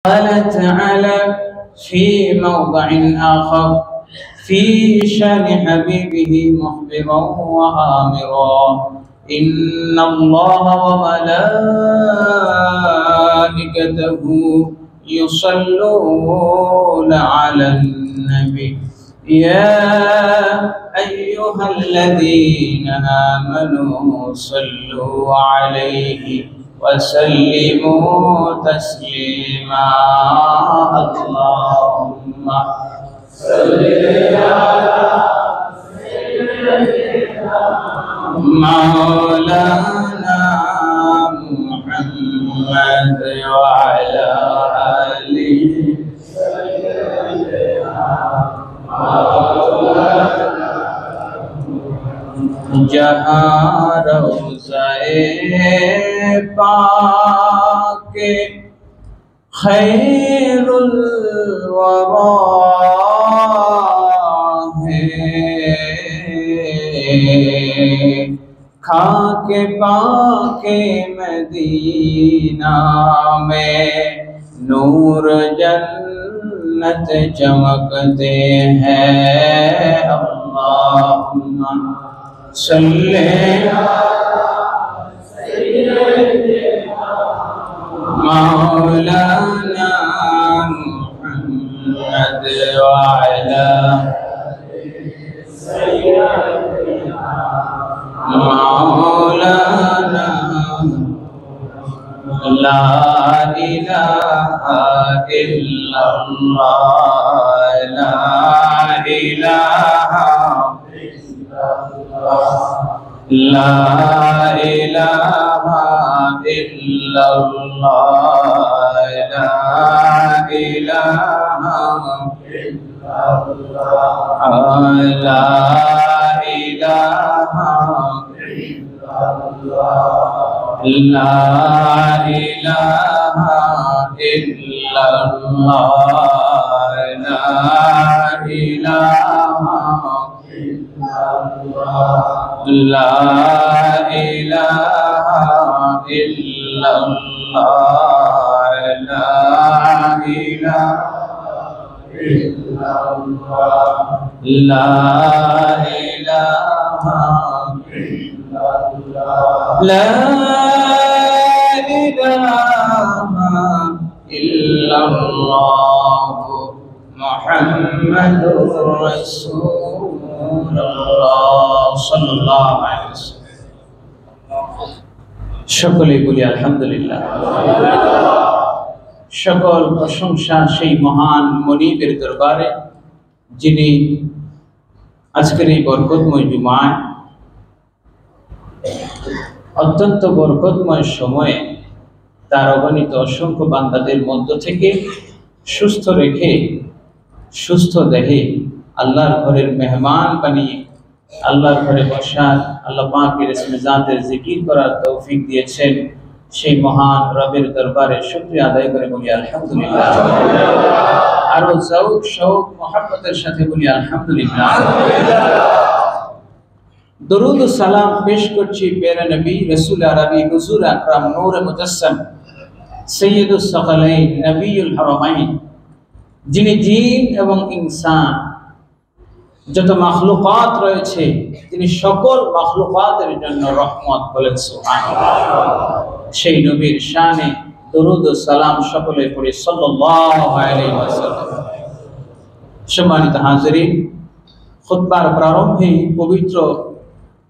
قال تعالى في موضع آخر في شان حبيبه مخبرا وآمرا إن الله وملائكته يصلون على النبي يا أيها الذين آمنوا صلوا عليه وسلموا تسليما اللهم صل على سيدنا مولانا محمد وعلى آله जहाँ रोज़ाए पाके खैरुल वरा है खाके पाके मदीना में नूर जन्नत चमकते हैं अल्लाहुम्मा सल्ले मौलाना मुहम्मद वाला मौलाना ला इलाहा इल्लल्लाह ला इलाहा ला इलाहा इल्लल्लाह ला इलाहा इल्लल्लाह ला इलाहा इल्लल्लाह ला इलाहा इल्लल्लाह ला इलाहा ला इलाहा इल्लल्लाह ला इलाहा इल्लल्लाह ला इलाहा इल्लल्लाह ला इलाहा इल्लल्लाह मुहम्मदुर रसूलुल्लाह सल्लल्लाहु अलैहि वसल्लम সকলে বলি আলহামদুলিল্লাহ। সকল প্রশংসা সেই মহান মনিবের দরবারে যিনি আজকের এই বরকতময় জুমায় অত্যন্ত বরকতময় সময়ে তার অগণিত অসংখ্য বান্দাদের মধ্য থেকে সুস্থ রেখে সুস্থ দেহে আল্লাহর ঘরের মেহমান বানিয়ে আল্লাহর ঘরে বসার আল্লাহ পাকের ইসমে জাতের জিকির করার তৌফিক দিয়েছেন সেই মহান রবের দরবারে শুকরিয়া আদায় করে বলি আলহামদুলিল্লাহ। আরো যৌক শৌক মহব্বতের সাথে বলি আলহামদুলিল্লাহ। দরুদ ও সালাম পেশ করছি প্যারা নবী রাসূল আরবি হুজুর আকরাম নূর মুজাসসাম সৈয়দুস সাকালাইন নবিয়ুল হারামাইন যিনি জিন এবং ইনসান যত মাখলুকাত রয়েছে তিনি সকল মাখলুকাতের জন্য রহমত বলেন সুবহানাল্লাহ। সেই নবীর শানে দরুদ ও সালাম সকলে পড়ি সাল্লাল্লাহু আলাইহি ওয়াসাল্লাম। সম্মানিত হাজিরিন, খুতবার প্রারম্ভে পবিত্র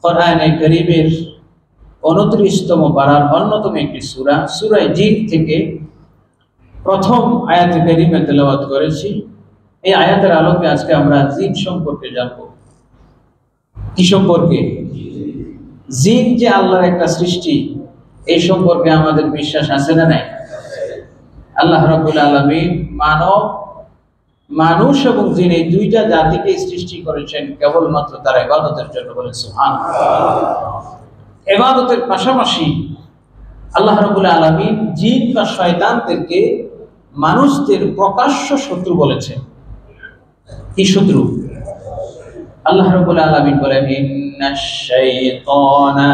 কোরআনে কারীমের 29তম পারার অন্যতম একটি সূরা সূরা জিন থেকে প্রথম আয়াতে কারীমা তেলাওয়াত করেছি। এই আয়াতের আলোকে আজকে আমরা জিন সম্পর্কে জানব। কি সম্পর্কে? জিন যে আল্লাহর একটা সৃষ্টি, এই সম্পর্কে আমাদের বিশ্বাস আছে না নাই? আল্লাহ রাব্বুল আলামিন মানুষ এবং জিন এই দুইটা জাতিকে সৃষ্টি করেছেন কেবলমাত্র তার ইবাদতের জন্য, বলে সুবহানাল্লাহ। ইবাদতের পাশাপাশি আল্লাহ রাব্বুল আলামিন জিন বা শয়তানদেরকে মানুষদের প্রকাশ্য শত্রু বলেছেন। কি শত্রু? আল্লাহ রাব্বুল আলামিন বলেন ইন্নাশ শাইতানা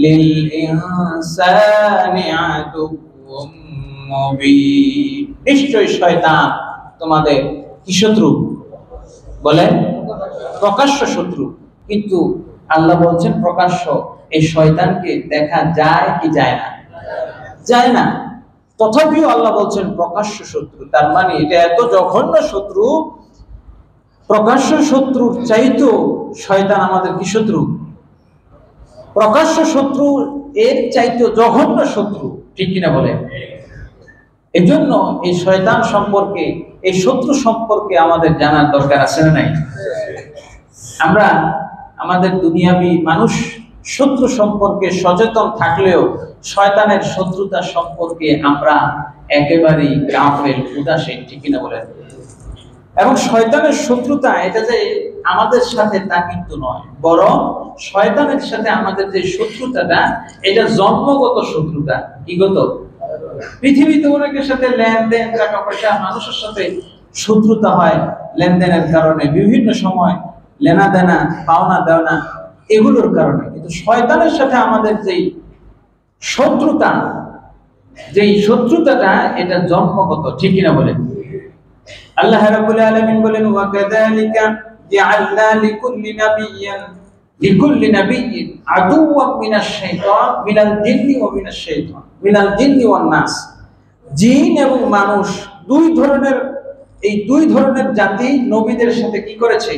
লিল ইনসানি আদুউম মুবিন। নিশ্চয়ই শয়তান তোমাদের কি শত্রু? বলেন প্রকাশ্য শত্রু। কিন্তু আল্লাহ বলছেন প্রকাশ্য। এই শয়তানকে দেখা যায় কি যায় না? যায় না। তথাপিও আল্লাহ বলছেন প্রকাশ্য শত্রু। তার মানে এটা এত জঘন্য শত্রু, প্রকাশ্য শত্রুর চাইতো শয়তান আমাদের কি শত্রু? প্রকাশ্য শত্রু এর চাইতো জঘন্য শত্রু, ঠিক কিনা বলে? এই জন্য এই শয়তান সম্পর্কে, এই শত্রু সম্পর্কে আমাদের জানার দরকার আছে না নাই? আমরা আমাদের দুনিয়াবি মানুষ শত্রু সম্পর্কে সচেতন থাকলেও শয়তানের শত্রুতা সম্পর্কে আমরা একেবারেই গাফেল, উদাসীন, ঠিক কিনা বলেন? এবং শয়তানের শত্রুতা এটা যে আমাদের সাথে তা কিন্তু নয়, বরং শয়তানের সাথে আমাদের যে শত্রুতাটা এটা জন্মগত শত্রুতা। কিগত? পৃথিবীতে অনেকের সাথে লেনদেন, টাকা পয়সা, মানুষের সাথে শত্রুতা হয় লেনদেনের কারণে, বিভিন্ন সময় লেনা দেনা, পাওনা দেওয়া, এগুলোর কারণে। কিন্তু শয়তানের সাথে আমাদের যেই শত্রুতা, যেই শত্রুতাটা এটা জন্মগত, ঠিক কিনা বলেন? আল্লাহ রাব্বুল আলামিন বলেন ওয়া কাযালিকা জাআলনা লিকুল্লি নাবিয়্যিন আদুওয়াম মিনাশ শাইতান মিনাল জিন্নি ওয়া মিনাশ শাইতান মিনাল জিন্নি ওয়ান নাস। জিন এবং মানুষ এই দুই ধরনের জাতি নবীদের সাথে কি করেছে?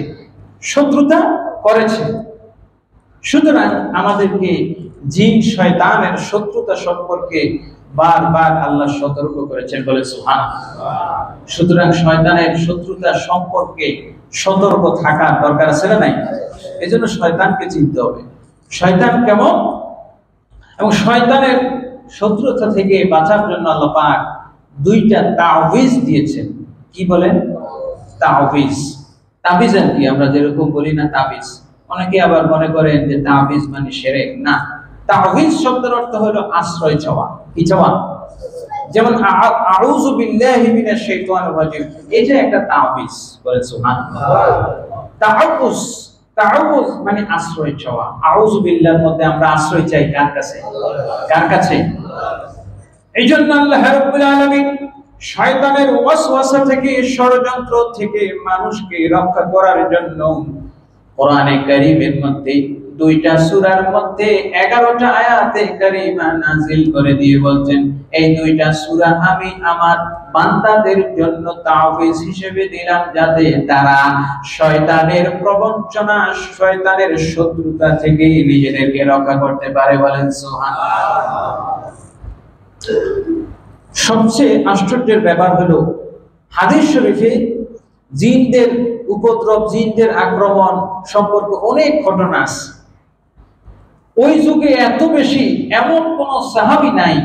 শত্রুতা করেছে। সুতরাং আমাদেরকে জিন শয়তানের শত্রুতা সম্পর্কে বারবার আল্লাহ সতর্ক করেছেন, বলে সুবহানাল্লাহ। সুতরাং শয়তানের শত্রুতা সম্পর্কে সতর্ক থাকার দরকার আছে না নাই? এজন্য শয়তানকে চিনতে হবে, শয়তান কেমন, এবং শয়তানের শত্রুতা থেকে বাঁচার জন্য আল্লাহ পাক দুইটা তাওয়িজ দিয়েছেন। কি বলেন? তাওয়িজ। তাবিজ আর কি, আমরা যেরকম বলি না তাবিজ, অনেকে আবার মনে করেন যে তাবিজ মানে শিরক। না, তাওয়িজ শব্দের অর্থ হলো আশ্রয় চাওয়া। কি চাওয়া? যেমন আউযু বিল্লাহি মিনাশ শাইতানির রাজিম, এটা একটা তাওয়িজ, বলেন সুবহানাল্লাহ। তাওয়ুজ মানে আশ্রয় চাওয়া। আউযু বিল্লাহর মধ্যে আমরা আশ্রয় চাই কার কাছে? কার কাছে? এইজন্য আল্লাহ রাব্বুল আলামিন শয়তানের ওয়াসওয়াসা থেকে, ষড়যন্ত্র থেকে মানুষকে রক্ষা করার জন্য কোরআনে কারীমের মধ্যে দুইটা সূরার মধ্যে 11টা আয়াতে কারিমা নাযিল করে দিয়ে বলছেন, এই দুইটা সূরা আমি আমার বান্দাদের জন্য তাওয়িজ হিসেবে দিলাম, যাতে তারা শয়তানের প্রবঞ্চনা, শয়তানের শত্রুতা থেকে নিজেদেরকে রক্ষা করতে পারে, বলেন সুবহানাল্লাহ। সবচেয়ে আশ্চর্যের ব্যাপার হলো হাদিস শরীফে জিনদের উপদ্রব, জিনদের আক্রমণ সম্পর্কে অনেক ঘটনা আছে। ওই যুগে এত বেশি এমন কোন সাহাবী নাই,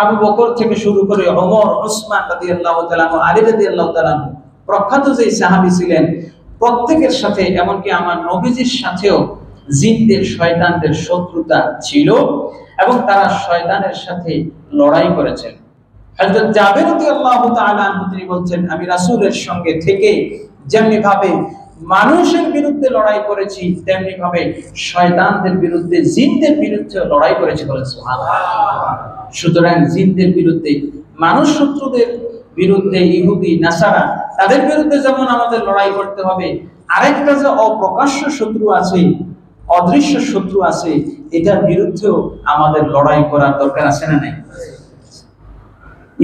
আবু বকর থেকে শুরু করে ওমর, উসমান রাদিয়াল্লাহু তাআলা, আলী রাদিয়াল্লাহু তাআলা, প্রখ্যাত যে সাহাবী ছিলেন, প্রত্যেকের সাথে, এমনকি আমার নবীজির সাথেও জিনদের, শয়তানদের শত্রুতা ছিল এবং তারা শয়তানের সাথে লড়াই করেছেন। হযরত জাবের রাদিয়াল্লাহু তাআলা তিনি বলছেন, আমি রাসূলের সঙ্গে থেকে যেমনি ভাবে মানুষের বিরুদ্ধে লড়াই করেছি, তেমনি ভাবে শয়তানদের বিরুদ্ধে, জিনদের বিরুদ্ধে লড়াই করেছি, বলেন সুবহানাল্লাহ। সুতরাং জিনদের বিরুদ্ধে, মানুষ শত্রুদের বিরুদ্ধে, ইহুদি নাসারা, তাদের বিরুদ্ধে যেমন আমাদের লড়াই করতে হবে, আরেকটা যে অপ্রকাশ্য শত্রু আছে, অদৃশ্য শত্রু আছে, এটার বিরুদ্ধেও আমাদের লড়াই করার দরকার আছে না নাই?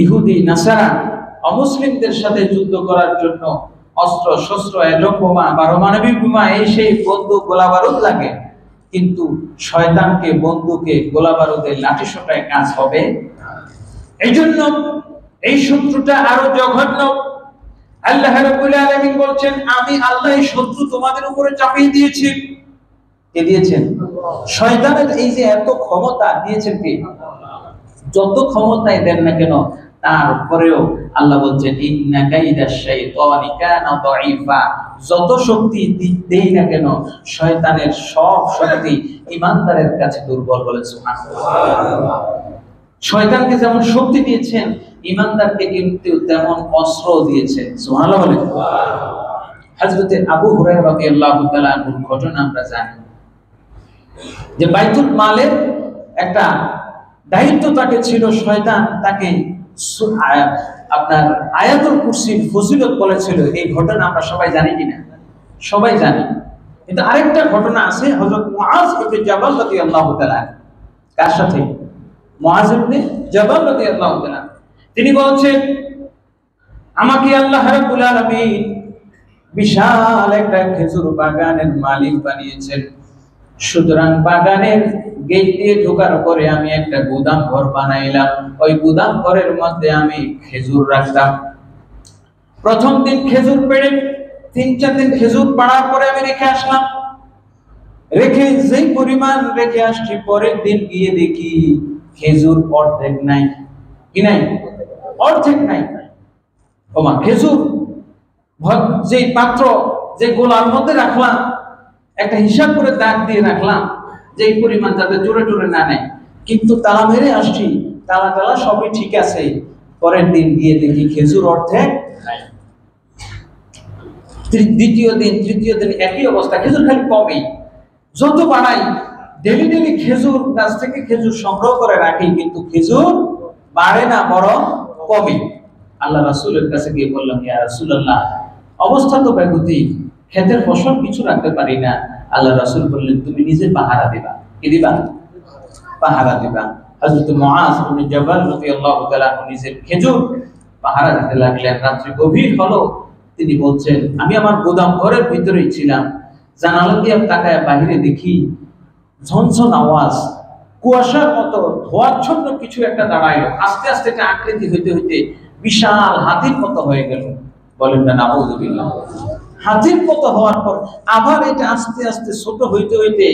ইহুদি নাসারা অমুসলিমদের সাথে যুদ্ধ করার জন্য অস্ত্র শস্ত্র, অ্যাটম বোমা, পারমাণবিক বোমা, এই সেই বন্দুক, গোলা বারুদ লাগে, কিন্তু শয়তানকে বন্দুকে, গোলা বারুদে, লাঠি সোঁটায় কাজ হবে। এই জন্য এই শত্রুটা আরো জঘন্য। আল্লাহ রাব্বুল আলামিন বলছেন, আমি আল্লাহ এই শত্রু তোমাদের উপরে চাপিয়ে দিয়েছি। কে দিয়েছেন? শয়তানের এই যে এত ক্ষমতা দিয়েছেন কে? যত ক্ষমতাই দেন না কেন, তারপরেও আল্লাহ বলছেন ইন্না কাইদাশ শাইতানি কানা দাঈফা, যত শক্তি দেই না কেন শয়তানের সব শক্তি ঈমানদারের কাছে দুর্বল, বলে সুবহানাল্লাহ। শয়তানকে যেমন শক্তি দিয়েছেন, ঈমানদারকে কিন্তু তেমন অস্ত্র দিয়েছেন, সুবহানাল্লাহ বলেন। হযরত আবু হুরায়রা রাদিয়াল্লাহু তাআলা আনহুর ঘটনা আমরা জানি যে বাইতুল মালের একটা দায়িত্ব তাকে ছিল, শয়তান তাকে আপনার আয়াতুল কুরসির ফজিলত বলেছিল, এই ঘটনা আমরা সবাই জানি কিনা? সবাই জানি। কিন্তু আরেকটা ঘটনা আছে, হযরত মুআজ ইবনে জাবাল রাদিয়াল্লাহু তাআলা। কার সাথে? মুআজ ইবনে জাবাল রাদিয়াল্লাহু তাআলা। তিনি বলছেন, আমাকে আল্লাহ রাব্বুল আলামিন বিশাল একটা খেজুর বাগানের মালিক বানিয়েছেন। সুতরাং বাগানের গেট দিয়ে ঢোকার পরে আমি একটা গুদাম ঘর বানাইলাম। ওই গুদাম ঘরের মধ্যে আমি খেজুর রাখতাম। প্রথম দিন খেজুর পেড়ে 3-4 দিন খেজুর পাড়ার পরে আমি রেখে আসলাম। রেখে যেই পরিমাণ রেখে আসছি, পরের দিন গিয়ে দেখি খেজুর অর্ধেক নাই। কি নাই? অর্ধেক নাই। ওমা, খেজুর যে পাত্র, যে গোলার মধ্যে রাখলাম, একটা হিসাব করে দাগ দিয়ে রাখলাম যে এই পরিমাণ যাতে চোরে টোরে না নেয়, কিন্তু তালা মেরে আসছি, তালা টালা সবই ঠিক আছে। পরের দিন গিয়ে দেখি খেজুর অর্ধেক নাই। দ্বিতীয় দিন, তৃতীয় দিন একই অবস্থা, খেজুর খালি কমেই। যত বাড়াই, ডেলি ডেলি খেজুর গাছ থেকে খেজুর সংগ্রহ করে রাখি, কিন্তু খেজুর বাড়ে না, বরং কমে। আল্লাহ রাসূলের কাছে গিয়ে বললাম, ইয়া রাসূলুল্লাহ, অবস্থা তো বেগতিক, ক্ষেতের ফসল কিছু রাখতে পারি না। আল্লাহ রাসূল বললেন, তুমি নিজে পাহারা দিবা। কি দিবা? পাহারা দিবা। হযরত মুআজ ইবনে জাবাল রাদিয়াল্লাহু তাআলা নিজের খেজুর পাহারা দিতে লাগলেন। রাত্রি গভীর হলো। তিনি বলছেন, আমি আমার গোদাম ঘরের ভিতরেই ছিলাম। জানালা দিয়ে তাকায় বাইরে দেখি ঝনঝন আওয়াজ, কুয়াশার মতো ধোঁয়াচ্ছন্ন কিছু একটা দাঁড়াইলো। আস্তে আস্তে একটা আকৃতি হইতে হইতে বিশাল হাতির মতো হয়ে গেল। বলেন না নাউযুবিল্লাহ। হাতির মতো হওয়ার পর আবার এটা আস্তে আস্তে ছোট হইতে হইতে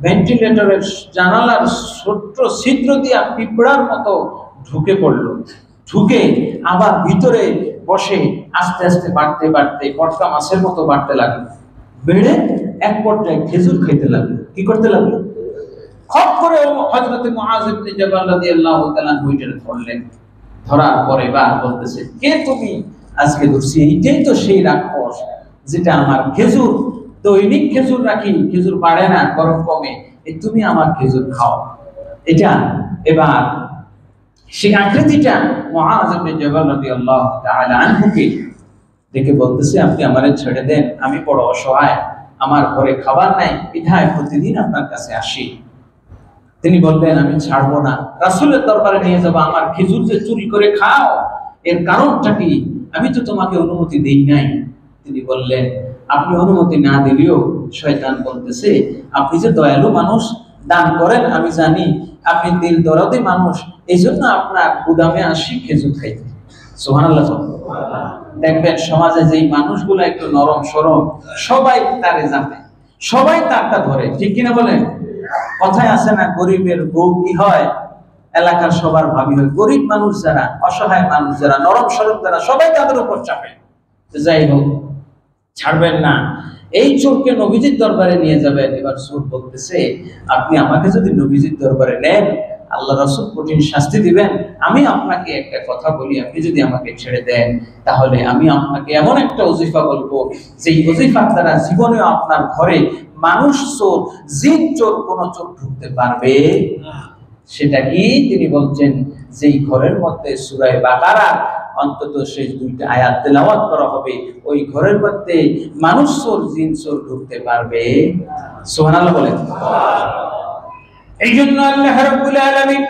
ভেন্টিলেটরের জানালার ছোট্ট ছিদ্র দিয়ে পিঁপড়ার মতো ঢুকে পড়লো। ঢুকে আবার ভিতরে বসে আস্তে আস্তে বাড়তে বাড়তে পটকা মাছের মতো বাড়তে লাগলো। বেড়ে এক পর্যায়ে খেজুর খেতে লাগলো। কি করতে লাগলো? খপ করে হযরত মুআজ ইবনে জাবাল রাদিয়াল্লাহু তাআলা উঠে পড়লেন। ধরার পরে বার বলতেছে, কে তুমি? আজকে ধরছি, এইটাই তো সেই রাক্ষস যেটা আমার খেজুর, দৈনিক খেজুর রাখি, খেজুর বাড়ে না বরং কমে, এই তুমি আমার খেজুর খাও। এটা এবার সেই আকৃতিটা মুআজ ইবনে জাবাল রাদিয়াল্লাহু তাআলা আনহুকে দেখে বলতেছে, আপনি আমারে ছেড়ে দেন, আমি বড় অসহায়, আমার ঘরে খাবার নাই, বিধায় প্রতিদিন আপনার কাছে আসি। তিনি বললেন, আমি ছাড়বো না, রাসূলের দরবারে নিয়ে যাবো। আমার খেজুর যে চুরি করে খাও, এর কারণটা কি? আমি তো তোমাকে অনুমতি দেই নাই। তিনি বললেন, আপনি অনুমতি না দিলেও শয়তান বলতেছে, আপনি যে দয়ালু মানুষ, দান করেন আমি জানি, আপনি দিল দরদি মানুষ, এই জন্য আপনার গুদামে আসি খেজুর খাইতে। সুবহানাল্লাহ। দেখবেন সমাজে যেই মানুষগুলো একটু নরম সরম, সবাই তারে জানে, সবাই তারটা ধরে। ঠিক কিনা বলেন? কথায় আছে না, গরিবের বউ কি হয়, এলাকার সবার ভাবি হয়। গরিব মানুষ যারা, অসহায় মানুষ যারা, নরম সরম যারা, সবাই তাদের উপর চাপে। যাই হোক, ছাড়বেন না। এই চোরকে নবীজির দরবারে নিয়ে যাবেন। এবার চোর বলতেছে, আপনি আমাকে যদি নবীজির দরবারে নেন, আল্লাহ রাসূল কঠিন শাস্তি দিবেন। আমি আপনাকে একটা কথা বলি, আপনি যদি আমাকে ছেড়ে দেন, তাহলে আমি আপনাকে এমন একটা ওজিফা বলবো, যেই ওজিফার দ্বারা জীবনে আপনার ঘরে মানুষ চোর, জিন চোর, কোন চোর ঢুকতে পারবে না। সেটা কি? তিনি বলছেন, যেই ঘরের মধ্যে সূরা বাকারা অন্তত শেষ 2টা আয়াত তেলাওয়াত করা হবে, ওই ঘরের মধ্যে মানুষ চোর, জিন চোর ঢুকতে পারবে। সুবহানাল্লাহ বলেন। এই জন্য আল্লাহ রাব্বুল আলামিন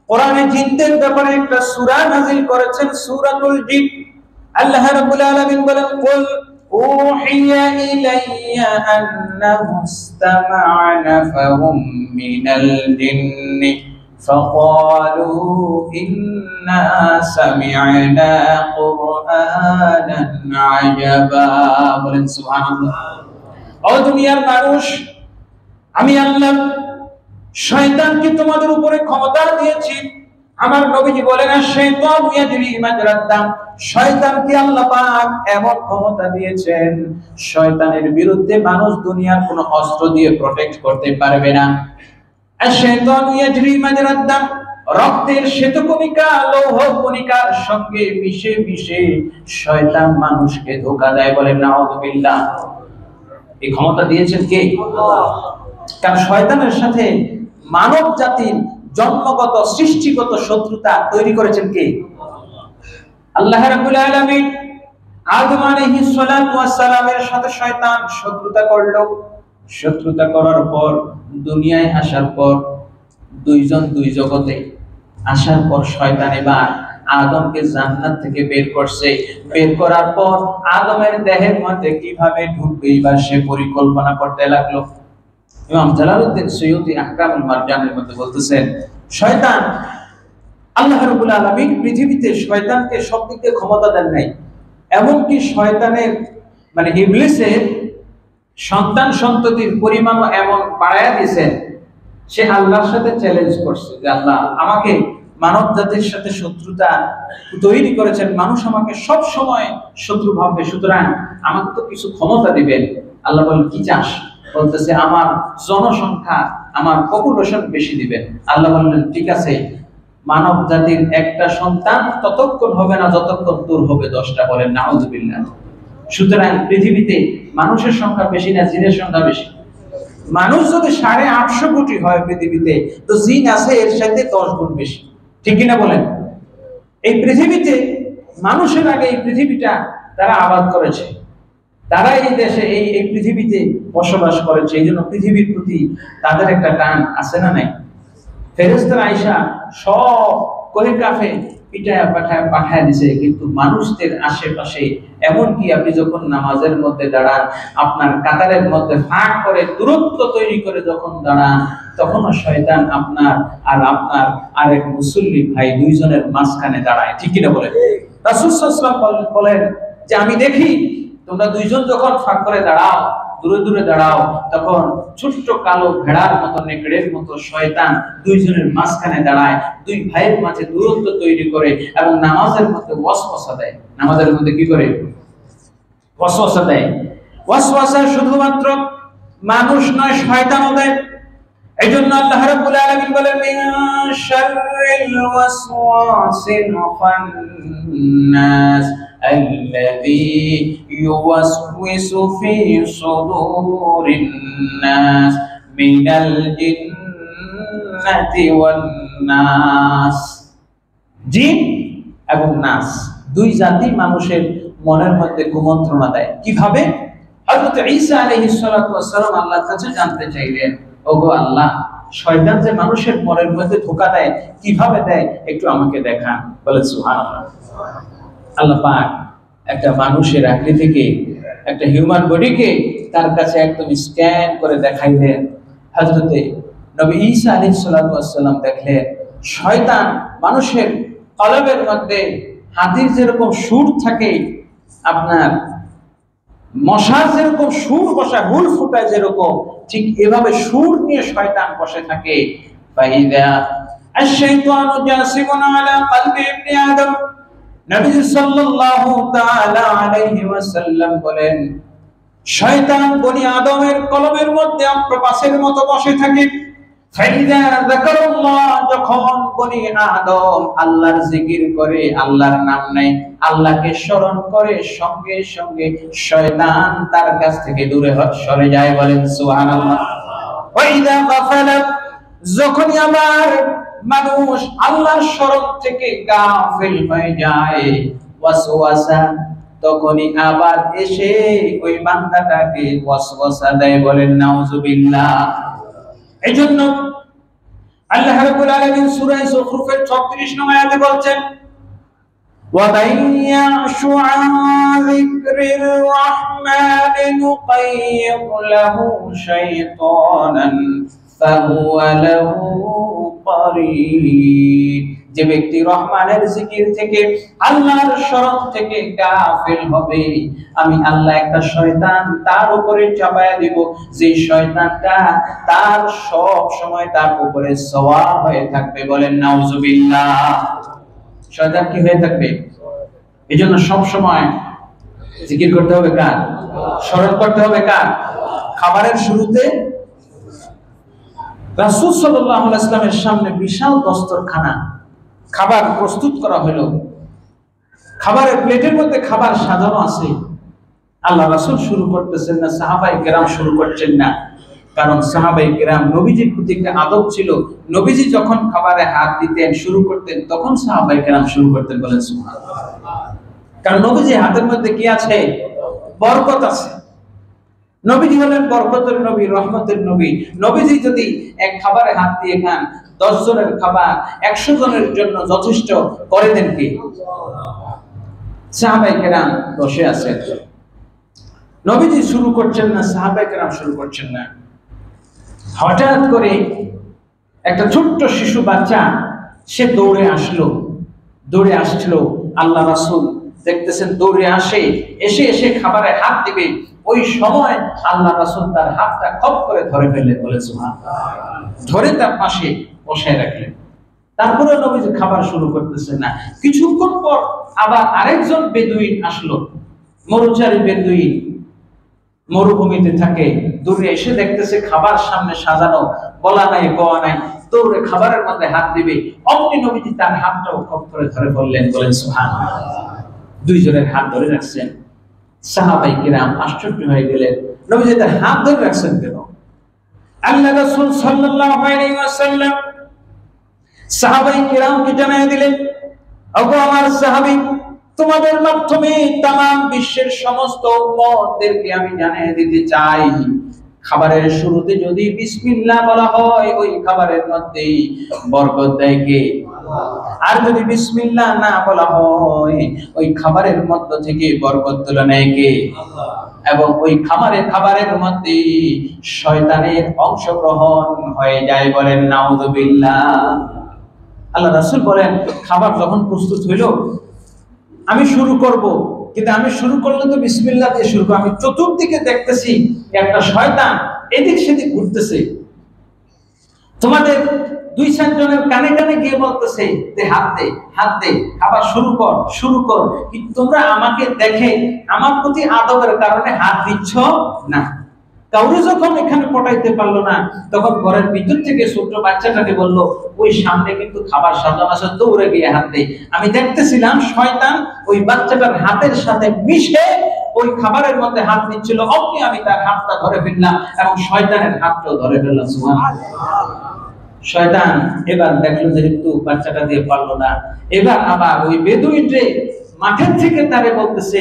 কোরআনে জিনদের ব্যাপারে একটা সূরা নাযিল করেছেন, সূরাতুল জিন। আল্লাহ রাব্বুল আলামিন বলেন, কুল উহিয়া ইলাইয়া আন্নাহু ইসতামা'a নাফারুম মিনাল জিন্নি ফাকালু ইন্না সামি'না কুরআনান আজাবা। বলেন সুবহানাল্লাহ। ও দুনিয়ার মানুষ, আমি আল্লাহ শয়তানকে তোমাদের উপরে ক্ষমতা দিয়েছি। আমার নবীজি বলেন, শয়তান ইয়াজরি মাজরাদ দাম, শয়তানকে আল্লাহ পাক এমন ক্ষমতা দিয়েছেন, শয়তানের বিরুদ্ধে মানুষ দুনিয়ার কোনো অস্ত্র দিয়ে প্রটেক্ট করতে পারবে না। আর শয়তান ইয়াজরি মাজরাদ দাম, রক্তের শ্বেতকণিকা লৌহ কণিকার সঙ্গে মিশে মিশে শয়তান মানুষকে ধোঁকা দেয়। বলেন নাউযুবিল্লাহ। এই ক্ষমতা দিয়েছেন কে? আল্লাহ। কারণ শয়তানের সাথে মানব জাতির জন্মগত সৃষ্টিগত শত্রুতা তৈরি করেছেন কে? আল্লাহ রাব্বুল আলামিন আদম আলাইহিস সালাতু ওয়াস সালামের সাথে শয়তান শত্রুতা করলো। শত্রুতা করার পর দুনিয়ায় আসার পর দুইজন দুই জগতে আসার পর শয়তান এবার আদমকে জান্নাত থেকে বের করছে। বের করার পর আদমের দেহের মধ্যে কিভাবে ঢুকবে এবার সে পরিকল্পনা করতে লাগলো। ইমাম জালালউদ্দিন সৈয়দী আহকামুল মারজানের মধ্যে বলতেছেন, শয়তান, আল্লাহ রাব্বুল আলামিন পৃথিবীতে শয়তানকে সব দিক দিয়ে ক্ষমতা দেন নাই। এমনকি শয়তানের মানে ইবলিসের সন্তান সন্ততির পরিমাণও এমন বাড়ায়া দিয়েছেন, সে আল্লাহর সাথে চ্যালেঞ্জ করছে যে আল্লাহ আমাকে মানব জাতির সাথে শত্রুতা তৈরি করেছেন, মানুষ আমাকে সব সময় শত্রু ভাববে, সুতরাং আমাকে তো কিছু ক্ষমতা দিবেন। আল্লাহ বলেন কি চাস? বলতেছে আমার জনসংখ্যা, আমার পপুলেশন বেশি দিবেন। আল্লাহ বললেন ঠিক আছে, মানব জাতির একটা সন্তান ততক্ষণ হবে না যতক্ষণ তোর হবে 10টা। বলেন নাউযুবিল্লাহ। সুতরাং পৃথিবীতে মানুষের সংখ্যা বেশি না জিনের সংখ্যা বেশি? মানুষ যদি 850 কোটি হয় পৃথিবীতে, তো জিন আছে এর সাথে 10 গুণ বেশি, ঠিক কিনা বলেন? এই পৃথিবীতে মানুষের আগে এই পৃথিবীটা তারা আবাদ করেছে, তারা এই দেশে এই পৃথিবীতে বসবাস করেছে, এই জন্য পৃথিবীর প্রতি তাদের একটা টান আছে না নাই? ফেরেশতারা আয়েশা সব কোহে কাফে পিটায় পাঠায় দিছে, কিন্তু মানুষদের আশেপাশে এমনকি আপনি যখন নামাজের মধ্যে দাঁড়ান, আপনার কাতারের মধ্যে ফাঁক করে দূরত্ব তৈরি করে যখন দাঁড়ান, তখনও শয়তান আপনার আরেক মুসল্লি ভাই দুইজনের মাঝখানে দাঁড়ায়, ঠিক কিনা বলেন? রাসূল সাল্লাল্লাহু আলাইহি ওয়াসাল্লাম বলেন যে আমি দেখি তোমরা দুইজন যখন ফাঁক করে দাঁড়াও, দূরে দূরে দাঁড়াও, তখন ছোট্ট কালো ভেড়ার মতো নেকড়ের মতো শয়তান দুইজনের মাঝখানে দাঁড়ায়, দুই ভাইয়ের মাঝে দূরত্ব তৈরি করে এবং নামাজের মধ্যে ওয়াসওয়াসা দেয়। নামাজের মধ্যে কি করে? ওয়াসওয়াসা দেয়। ওয়াসওয়াসা শুধুমাত্র মানুষ নয়, শয়তানও দেয়। এইজন্য আল্লাহ রাব্বুল আলামিন বলেন মিন শাররিল ওয়াসওয়াসিল খান্নাস الذي يوسوس في صدور الناس من الجنة والناس। জিন এবং নাস দুই জাতি মানুষের মনের মধ্যে কুমন্ত্রণা দেয়। কিভাবে? হযরত ঈসা আলাইহিস সালাতু ওয়াস সালাম আল্লাহর কাছে জানতে চাইলেন, ওগো আল্লাহ, শয়তান যে মানুষের মনের মধ্যে ধোঁকা দেয় কিভাবে দেয় একটু আমাকে দেখান। বলে সুবহানাল্লাহ। আল্লাহ পাক একটা মানুষের আকৃতিকে, একটা হিউম্যান বডিকে তার কাছে একদম স্ক্যান করে দেখাইলেন। হযরতে নবী ঈসা আলাইহিস সালাতু ওয়াস সালাম দেখলেন শয়তান মানুষের কলবের মধ্যে হাতির যেরকম সুর থাকে, আপনার মশার যেরকম সুর বসা হুল ফুটায় যেরকম, ঠিক এভাবে সুর নিয়ে শয়তান বসে থাকে। ফাইদা আশ-শাইতানু জাসিমুন আলা কলবি ইবনে আদম। নবী সাল্লাল্লাহু তাআলা আলাইহি ওয়াসাল্লাম বলেন, শয়তান বনি আদমের কলবের মধ্যে অক্টোপাসের মতো বসে থাকে। ফাইদা যাকারাল্লাহ, যখন বনি আদম আল্লাহর জিকির করে, আল্লাহর নাম নেয়, আল্লাহকে স্মরণ করে, সঙ্গে সঙ্গে শয়তান তার কাছ থেকে দূরে সরে যায়। বলেন সুবহানাল্লাহ। ওয়াইদা গাফালা, যখনই আমার মানুষ আল্লাহর স্মরণ থেকে গাফিল হয়ে যায়, ওয়াসওয়াসা, তখনই আবার এসে ওই বান্দাটাকে ওয়াসওয়াসা দেয়। বলেন নাউযুবিল্লাহ। এইজন্য আল্লাহ রাব্বুল আলামিন সূরা যুখরুফের 36 নং আয়াতে বলছেন, ওয়া মাইয়াশু আন যিকরির রাহমানি নুকাইয়্যিদ লাহু শাইতানান ফাহুয়া লাহু কারীন। যে ব্যক্তি রহমানের জিকির থেকে, আল্লাহর স্মরণ থেকে গাফিল হবে, আমি আল্লাহ একটা শয়তান তার উপরে চাপায়া দিব, যে শয়তানটা তার সব সময় তার উপরে সওয়ার হয়ে থাকবে। বলেন নাউযুবিল্লাহ। শয়তান কি হয়ে থাকবে? এজন্য সব সময় জিকির করতে হবে কার? স্মরণ করতে হবে কার? খাবারের শুরুতে রাসূল সাল্লাল্লাহু আলাইহি ওয়াসাল্লামের সামনে বিশাল দস্তরখানা, খাবার প্রস্তুত করা হলো, খাবারের প্লেটের মধ্যে খাবার সাজানো আছে। আল্লাহ রাসূল শুরু করতেছেন না, সাহাবায়ে কেরাম শুরু করছেন না, কারণ সাহাবায়ে কেরাম নবীজির প্রতি একটা আদব ছিল। নবীজি যখন খাবারে হাত দিতেন, শুরু করতেন, তখন সাহাবায়ে কেরাম শুরু করতেন। বলেন সুবহানাল্লাহ। কারণ নবীজি হাতের মধ্যে কি আছে? বরকত আছে। নবীজি হলেন বরকতের নবী, রহমতের নবী। নবীজি যদি এক খাবারে হাত দিয়ে খান, 10 জনের খাবার 100 জনের জন্য যথেষ্ট করে দেন কি? সাহাবায়ে কেরাম বসে আছেন, নবীজি শুরু করছেন না, সাহাবায়ে কেরাম শুরু করছেন না। হঠাৎ করে একটা ছোট্ট শিশু বাচ্চা সে দৌড়ে আসছিল। আল্লাহ রাসূল দেখতেছেন দৌড়ে এসে এসে খাবারে হাত দিবে, ওই সময় আল্লাহ রাসূল তার হাতটা খপ করে ধরে ফেললেন, বলে সুবহানাল্লাহ। ধরে তার পাশে বসায় রাখলেন। তারপরে নবীজি খাবার শুরু করতেছেন না। কিছুক্ষণ পর আবার আরেকজন বেদুইন আসলো, মরুচারী বেদুইন, মরুভূমিতে থাকে, দূরে এসে দেখতেছে খাবার সামনে সাজানো, বলা নাই কোয়া নাই, দৌড়ে খাবারের মধ্যে হাত দিবে। অমনি নবীজি তার হাতটাও খপ করে ধরে ফেললেন, বলেন সুবহানাল্লাহ। দুইজনের হাত ধরে রাখছেন। সাহাবায়ে কিরাম আশ্চর্য হয়ে গেলেন, নবীজি তার হাত ধরে রাখছেন কেন? আল্লাহ রাসূল সাল্লাল্লাহু আলাইহি ওয়াসাল্লাম সাহাবায়ে কিরামকে জানিয়ে দিলেন, ওগো আমার সাহাবী, তোমাদের মাধ্যমে তামাম বিশ্বের সমস্ত উম্মতদেরকে আমি জানিয়ে দিতে চাই, খাবারের শুরুতে যদি বিসমিল্লাহ বলা হয়, ওই খাবারের মধ্যে বরকত দেয় কে? আর যদি বিসমিল্লাহ না বলা হয়, ওই খাবারের মধ্য থেকে বরকত তুলে নেয় কে? এবং ওই খাবারের মধ্যে শয়তানের অংশগ্রহণ হয়ে যায়, বলেন নাউযুবিল্লাহ। আল্লাহ রাসূল বলেন, খাবার যখন প্রস্তুত হইল, আমি শুরু করব, কিন্তু আমি শুরু করলে তো বিসমিল্লাহ দিয়ে শুরু করব। আমি চতুর্দিকে দেখতেছি একটা শয়তান এদিক সেদিক ঘুরতেছে। তোমাদের 2-4 জনের কানে কানে গিয়ে বলতেছে যে হাত দে, খাবার শুরু কর। কিন্তু তোমরা আমাকে দেখে আমার প্রতি আদবের কারণে হাত দিচ্ছ না। কাউরে যখন এখানে পটাইতে পারলো না, তখন ঘরের ভিতর থেকে ছোট্ট বাচ্চাটাকে বললো, ওই সামনে কিন্তু খাবার সাজানো আছে, দৌড়ে গিয়ে হাত দে। আমি দেখতেছিলাম শয়তান ওই বাচ্চাটার হাতের সাথে মিশে ওই খাবারের মধ্যে হাত নিচ্ছিল। অমনি আমি তার হাতটা ধরে ফেললাম এবং শয়তানের হাতটাও ধরে ফেললাম। সুবহানাল্লাহ। শয়তান এবার দেখলো যেহেতু বাচ্চাটা দিয়ে পারলো না, এবার আবার ওই বেদুইনরে মাঠের থেকে তারে বলতেছে,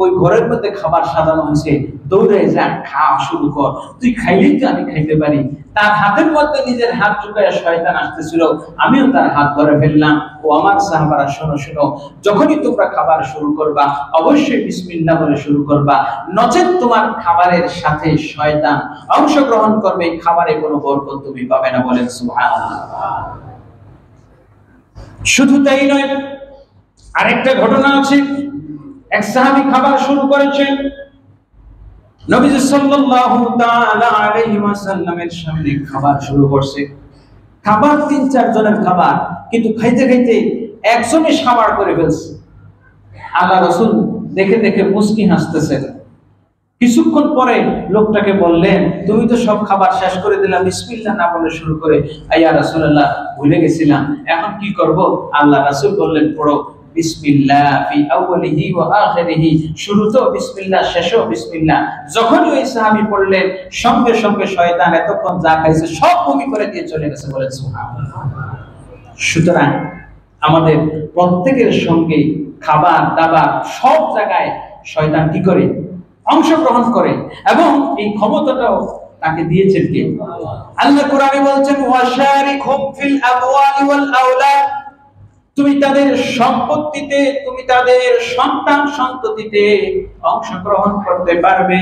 ওই ঘরের মধ্যে খাবার সাজানো হয়েছে, দৌড়ে যা, খাওয়া শুরু কর, তুই খাইলেই তো আমি খাইতে পারি। তার হাতের মধ্যে নিজের হাত ঢুকায় শয়তান আসতেছিল, আমিও তার হাত ধরে ফেললাম। ও আমার সাহাবারা, শোনো, যখনই তোমরা খাবার শুরু করবা অবশ্যই বিসমিল্লাহ বলে শুরু করবা, নচেত তোমার খাবারের সাথে শয়তান অংশগ্রহণ করবে, খাবারে কোনো বরকত তুমি পাবে না, বলেন সুবহানাল্লাহ। শুধু তাই নয়, আরেকটা ঘটনা আছে। এক সাহাবী খাবার শুরু করেছেন, নবীজি সাল্লাল্লাহু তাআলা আলাইহি ওয়াসাল্লামের সামনে খাবার শুরু করছে। খাবার 3-4 জনের খাবার, কিন্তু খাইতে খাইতে একজনই সাবার করে ফেলছে। আল্লাহ রাসূল দেখে দেখে মুস্কি হাসতেছেন। কিছুক্ষণ পরে লোকটাকে বললেন, তুমি তো সব খাবার শেষ করে দিলা, বিসমিল্লাহ না বলে শুরু করে। ইয়া রাসূলুল্লাহ, ভুলে গেছিলাম, এখন কি করব? আল্লাহ রাসূল বললেন, পড়ো বিসমিল্লাহ ফি আউয়ালিহি ওয়া আখিরিহি, শুরুতেও বিসমিল্লাহ, শেষেও বিসমিল্লাহ। যখনই ওই সাহাবী পড়লেন, সঙ্গে সঙ্গে শয়তান এতক্ষণ যা খাইছে সব বমি করে দিয়ে চলে গেছে, বলেন সুবহানাল্লাহ। সুতরাং আমাদের প্রত্যেকের সঙ্গে খাবার দাবার সব জায়গায় শয়তান কি করে? অংশগ্রহণ করে, এবং এই ক্ষমতাটাও তাকে দিয়েছেন কে? আল্লাহ কোরআনে বলছেন, ওয়াশারিকহুম ফিল আমওয়ালি ওয়াল আওলাদ, তুমি তাদের সম্পত্তিতে, তুমি তাদের সন্তান সন্ততিতে অংশগ্রহণ করতে পারবে।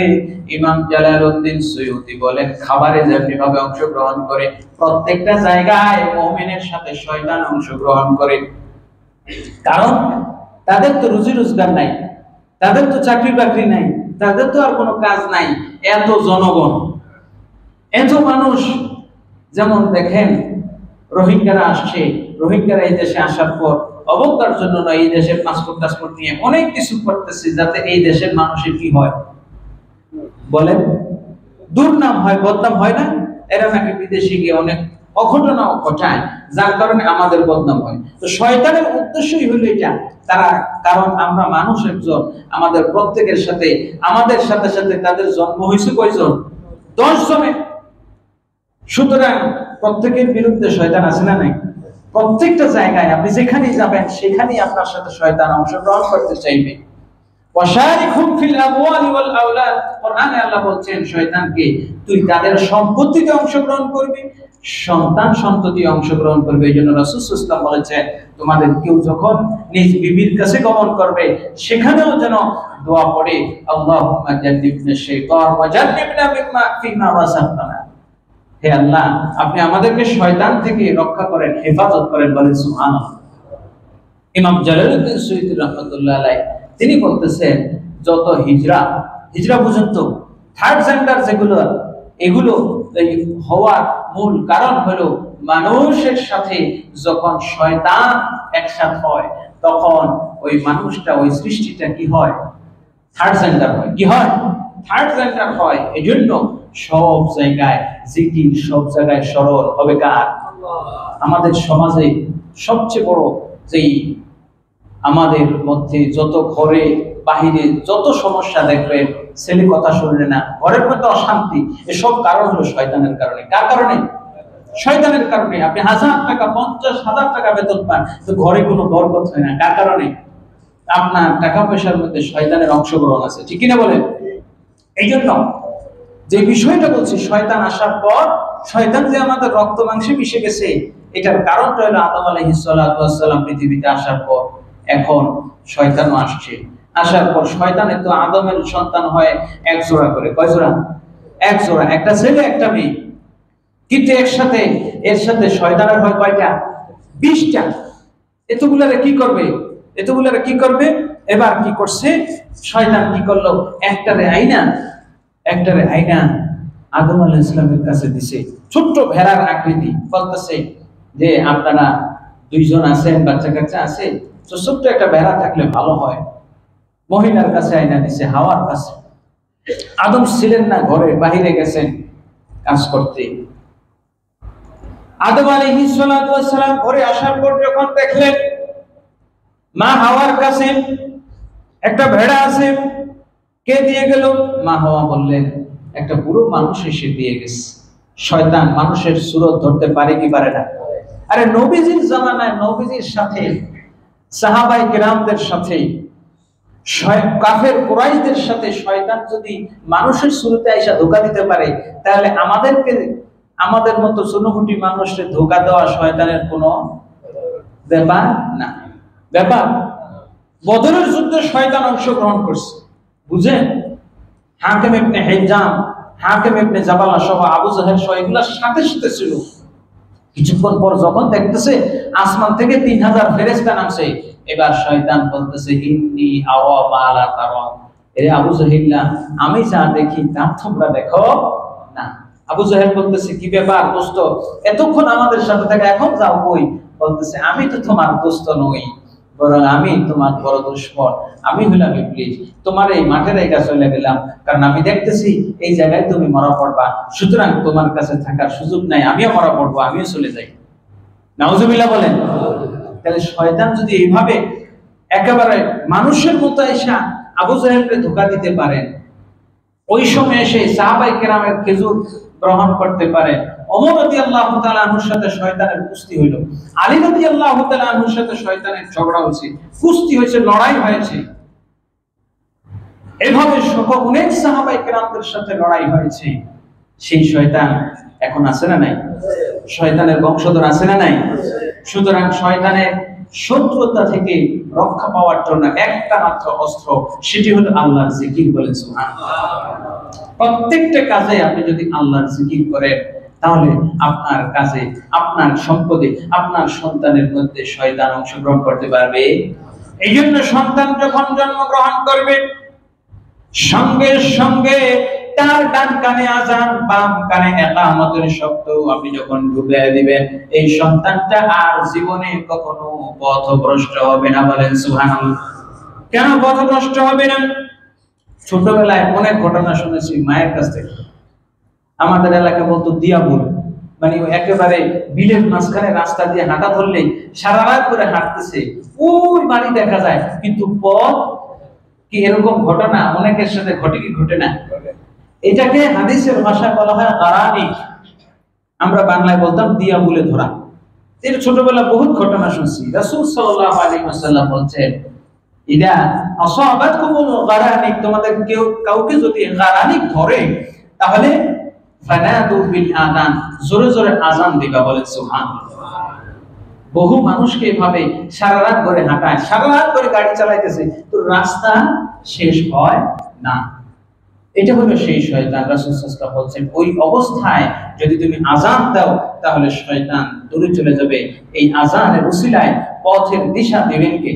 ইমাম জালালউদ্দিন সৈয়দী বলেন, খাবারে যেমনি ভাবে অংশগ্রহণ করে, প্রত্যেকটা জায়গায় মুমিনের সাথে শয়তান অংশগ্রহণ করে। কারণ তাদের তো রুজি রোজগার নাই, তাদের তো চাকরি বাকরি নাই, তাদের তো আর কোনো কাজ নাই। এত জনগণ, এত মানুষ, যেমন দেখেন রোহিঙ্গারা আসছে, রোহিঙ্গারা এই দেশে আসার পর অবজ্ঞার জন্য নয়, এই দেশের পাসপোর্ট নিয়ে অনেক কিছু করতেছে যাতে এই দেশের মানুষের কি হয়, বলেন, দুর্নাম হয়, বদনাম হয় না? এরা নাকি বিদেশে গিয়ে অনেক অঘটনাও ঘটায়, যার কারণে আমাদের বদনাম হয়। তো শয়তানের উদ্দেশ্যই হলো এটা, তারা, কারণ আমরা মানুষ একজন, আমাদের প্রত্যেকের সাথে, আমাদের সাথে সাথে তাদের জন্ম হয়েছে কয়জন? 10 জনের। সুতরাং প্রত্যেকের বিরুদ্ধে শয়তান আছে না নাই? প্রত্যেকটা জায়গায় আপনি যেখানেই যাবেন সেখানেই আপনার সাথে শয়তান অংশগ্রহণ করতে চাইবে। ওয়াশারিকহুম ফিল আমওয়ালি ওয়াল আওলাদ, কোরআনে আল্লাহ বলছেন শয়তানকে তুই তাদের সম্পত্তিতে অংশগ্রহণ করবি, সন্তান সন্ততি অংশগ্রহণ করবে। এইজন্য রাসূল সাল্লাল্লাহু আলাইহি ওয়াসাল্লাম বলেছেন তোমাদের কেউ যখন নিজ বিবির কাছে গমন করবে সেখানেও যেন দোয়া পড়ে আল্লাহুম্মা জান্নিবনা শাইতান ওয়া জান্নিবনা মিম্মা ফিমা রাযাকতানা, হে আল্লাহ আপনি আমাদেরকে শয়তান থেকে রক্ষা করেন, হেফাজত করেন, বলেন সুবহানাল্লাহ। ইমাম জালালউদ্দিন সুয়ুতী রাহমাতুল্লাহ আলাইহি তিনি বলতেছেন যত হিজরা পর্যন্ত থার্ড জেন্ডার যেগুলো, এগুলো হওয়ার মূল কারণ হলো মানুষের সাথে যখন শয়তান একসাথে হয় তখন ওই মানুষটা, ওই সৃষ্টিটা কি হয়? থার্ড জেন্ডার হয়। কি হয়? থার্ড জেন্ডার হয়। এজন্য সব জায়গায় জিকির, সব জায়গায় স্মরণ হবে কার? আমাদের সমাজে সবচেয়ে বড় যেই আমাদের মধ্যে যত ঘরে বাহিরে যত সমস্যা দেখবেন, ছেলে কথা শুনলে না, ঘরের মধ্যে অশান্তি, এসব কারণ হলো শয়তানের কারণে। কার কারণে? শয়তানের কারণে। আপনি 1000 টাকা 50,000 টাকা বেতন পান তো ঘরে কোনো বরকত হয় না। কার কারণে? আপনার টাকা পয়সার মধ্যে শয়তানের অংশগ্রহণ আছে, ঠিক কিনা বলেন? এই জন্য যে বিষয়টা বলছি, শয়তান আসার পর, শয়তান যে আমাদের রক্ত মাংসে মিশে গেছে, এটার কারণটা হলো আদম আলাইহিস সালাতু ওয়াস সালাম পৃথিবীতে আসার পর এখন শয়তানও আসছে। আসার পর শয়তানের তো আদমের সন্তান হয় এক জোড়া করে। কয় জোড়া? এক জোড়া, একটা ছেলে একটা মেয়ে। কিন্তু একসাথে এর সাথে শয়তানের হয় কয়টা? 20টা। এতগুলারে কি করবে? এতগুলারে কি করবে? এবার কি করছে শয়তান? কি করলো? একটারে আইনা আদম আলাইহিস সালামের কাছে দিছে, ছোট্ট ভেড়ার আকৃতি। বলতেছে যে আপনারা দুইজন আছেন, বাচ্চা কাচ্চা আছে, তো ছোট্ট একটা ভেড়া থাকলে ভালো হয়। মহিলার কাছে আইনা দিছে, হাওয়ার কাছে। আদম ছিলেন না ঘরে, বাহিরে গেছেন কাজ করতে। আদম আলাইহিস সালাতু ওয়াস সালাম ঘরে আসার পর যখন দেখলেন মা হাওয়ার কাছে একটা ভেড়া আছে, কে দিয়ে গেল? মা হাওয়া বললেন একটা পুরো মানুষ এসে দিয়ে গেছে। শয়তান মানুষের সুরত ধরতে পারে কি পারে না? আরে নবীজির জামানায় নবীজির সাথে, সাহাবায়ে কেরামদের সাথে, কাফের কুরাইশদের সাথে শয়তান যদি মানুষের সুরতে আইসা ধোঁকা দিতে পারে, তাহলে আমাদেরকে, আমাদের মতো ছোটখাটো মানুষকে ধোঁকা দেওয়া শয়তানের কোনো ব্যাপার না। ব্যাপার। বদরের যুদ্ধে শয়তান অংশগ্রহণ করছে, বুঝেন? হাকিম ইবনে হিজাম, হাকিম ইবনে জাবালা সহ, আবু জাহেল সহ এগুলোর সাথে সাথে ছিল। কিছুক্ষণ পর যখন দেখতেছে আসমান থেকে 3000 ফেরেশতা নামছে, এবার শয়তান বলতেছে ইন্নী আওয়া মা লা তারা, এরে আবু জাহেল, আমি যা দেখি তা তোমরা দেখো না। আবু জাহেল বলতেছে কি ব্যাপার দোস্ত, এতক্ষণ আমাদের সাথে থেকে এখন যাও কই? বলতেছে আমি তো তোমার দোস্ত নই, বরং আমি তোমার বড় দুশমন। আমি হলাম ইবলিস। তোমার এই মাঠে রেখে চলে গেলাম, কারণ আমি দেখতেছি এই জায়গায় তুমি মরা পড়বা, সুতরাং তোমার কাছে থাকার সুযোগ নাই, আমিও মরা পড়বো, আমিও চলে যাই। নাউজুবিল্লাহ বলেন। তাহলে শয়তান যদি এইভাবে একেবারে মানুষের মতো এসে আবু জাহেলকে ধোঁকা দিতে পারেন, ওই সময় এসে সাহাবায়ে কেরামের খেজুর গ্রহণ করতে পারে, ওমর রাদিয়াল্লাহু তাআলা আনহুর সাথে শয়তানের কুস্তি হইল, আলী রাদিয়াল্লাহু তাআলা আনহুর সাথে শয়তানের ঝগড়া হয়েছে, কুস্তি হয়েছে, লড়াই হয়েছে, এভাবে অনেক সাহাবায়ে কেরামদের সাথে লড়াই হয়েছে। সেই শয়তান এখন আছে না নাই? শয়তানের বংশধর আছে না নাই? সুতরাং শয়তানের শত্রুতা থেকে রক্ষা পাওয়ার জন্য একটা মাত্র অস্ত্র, সেটি হলো আল্লাহর জিকির। বলেন সুবহানাল্লাহ। প্রত্যেকটা কাজে আপনি যদি আল্লাহর জিকির করেন, তাহলে আপনার কাজে, আপনার সম্পদে, আপনার সন্তানের মধ্যে শয়তান অংশগ্রহণ করতে পারবে। এই জন্য সন্তান যখন জন্মগ্রহণ করবে সঙ্গে সঙ্গে তার ডান কানে আযান, বাম কানে ইকামতের শব্দ আপনি যখন ঢুকিয়ে দিবেন, এই সন্তানটা আর জীবনে কখনো পথভ্রষ্ট হবে না। বলেন সুবহানাল্লাহ। কেন পথভ্রষ্ট হবে না? ছোটবেলায় অনেক ঘটনা শুনেছি মায়ের কাছ থেকে। আমাদের এলাকা বলতো দিয়াবুল, মানে একেবারে বিলের মাঝখানে রাস্তা দিয়ে হাঁটা ধরলেই সারা রাত করে হাঁটতেছে, ওই বাড়ি দেখা যায়, কিন্তু পথ কি? এরকম ঘটনা অনেকের সাথে ঘটে কি ঘটে না? এটাকে হাদিসের ভাষায় বলা হয় গারানি, আমরা বাংলায় বলতাম দিয়া বলে ধরা। এর ছোটবেলা বহুত ঘটনা শুনছি। রাসূল সাল্লাল্লাহু আলাইহি ওয়াসাল্লাম বলছেন ইদা আসাবাতকুমুল গারানিক, তোমাদের কেউ কাউকে যদি গারানিক ধরে তাহলে ফানাদু বিল আযান, জোরে জোরে আযান দিবা, বলেন সুবহানাল্লাহ। বহু মানুষকে এভাবে সারা রাত ধরে হাঁটায়, সারা রাত ধরে গাড়ি চালাইতেছে, তো রাস্তা শেষ হয় না। এটা হলো সেই শয়তান। রাসূল সাল্লাল্লাহু আলাইহি ওয়াসাল্লাম বলেন ওই অবস্থায় যদি তুমি আযান দাও তাহলে শয়তান দূরে চলে যাবে। এই আযানের উসিলায় পথের দিশা দেবেন কে?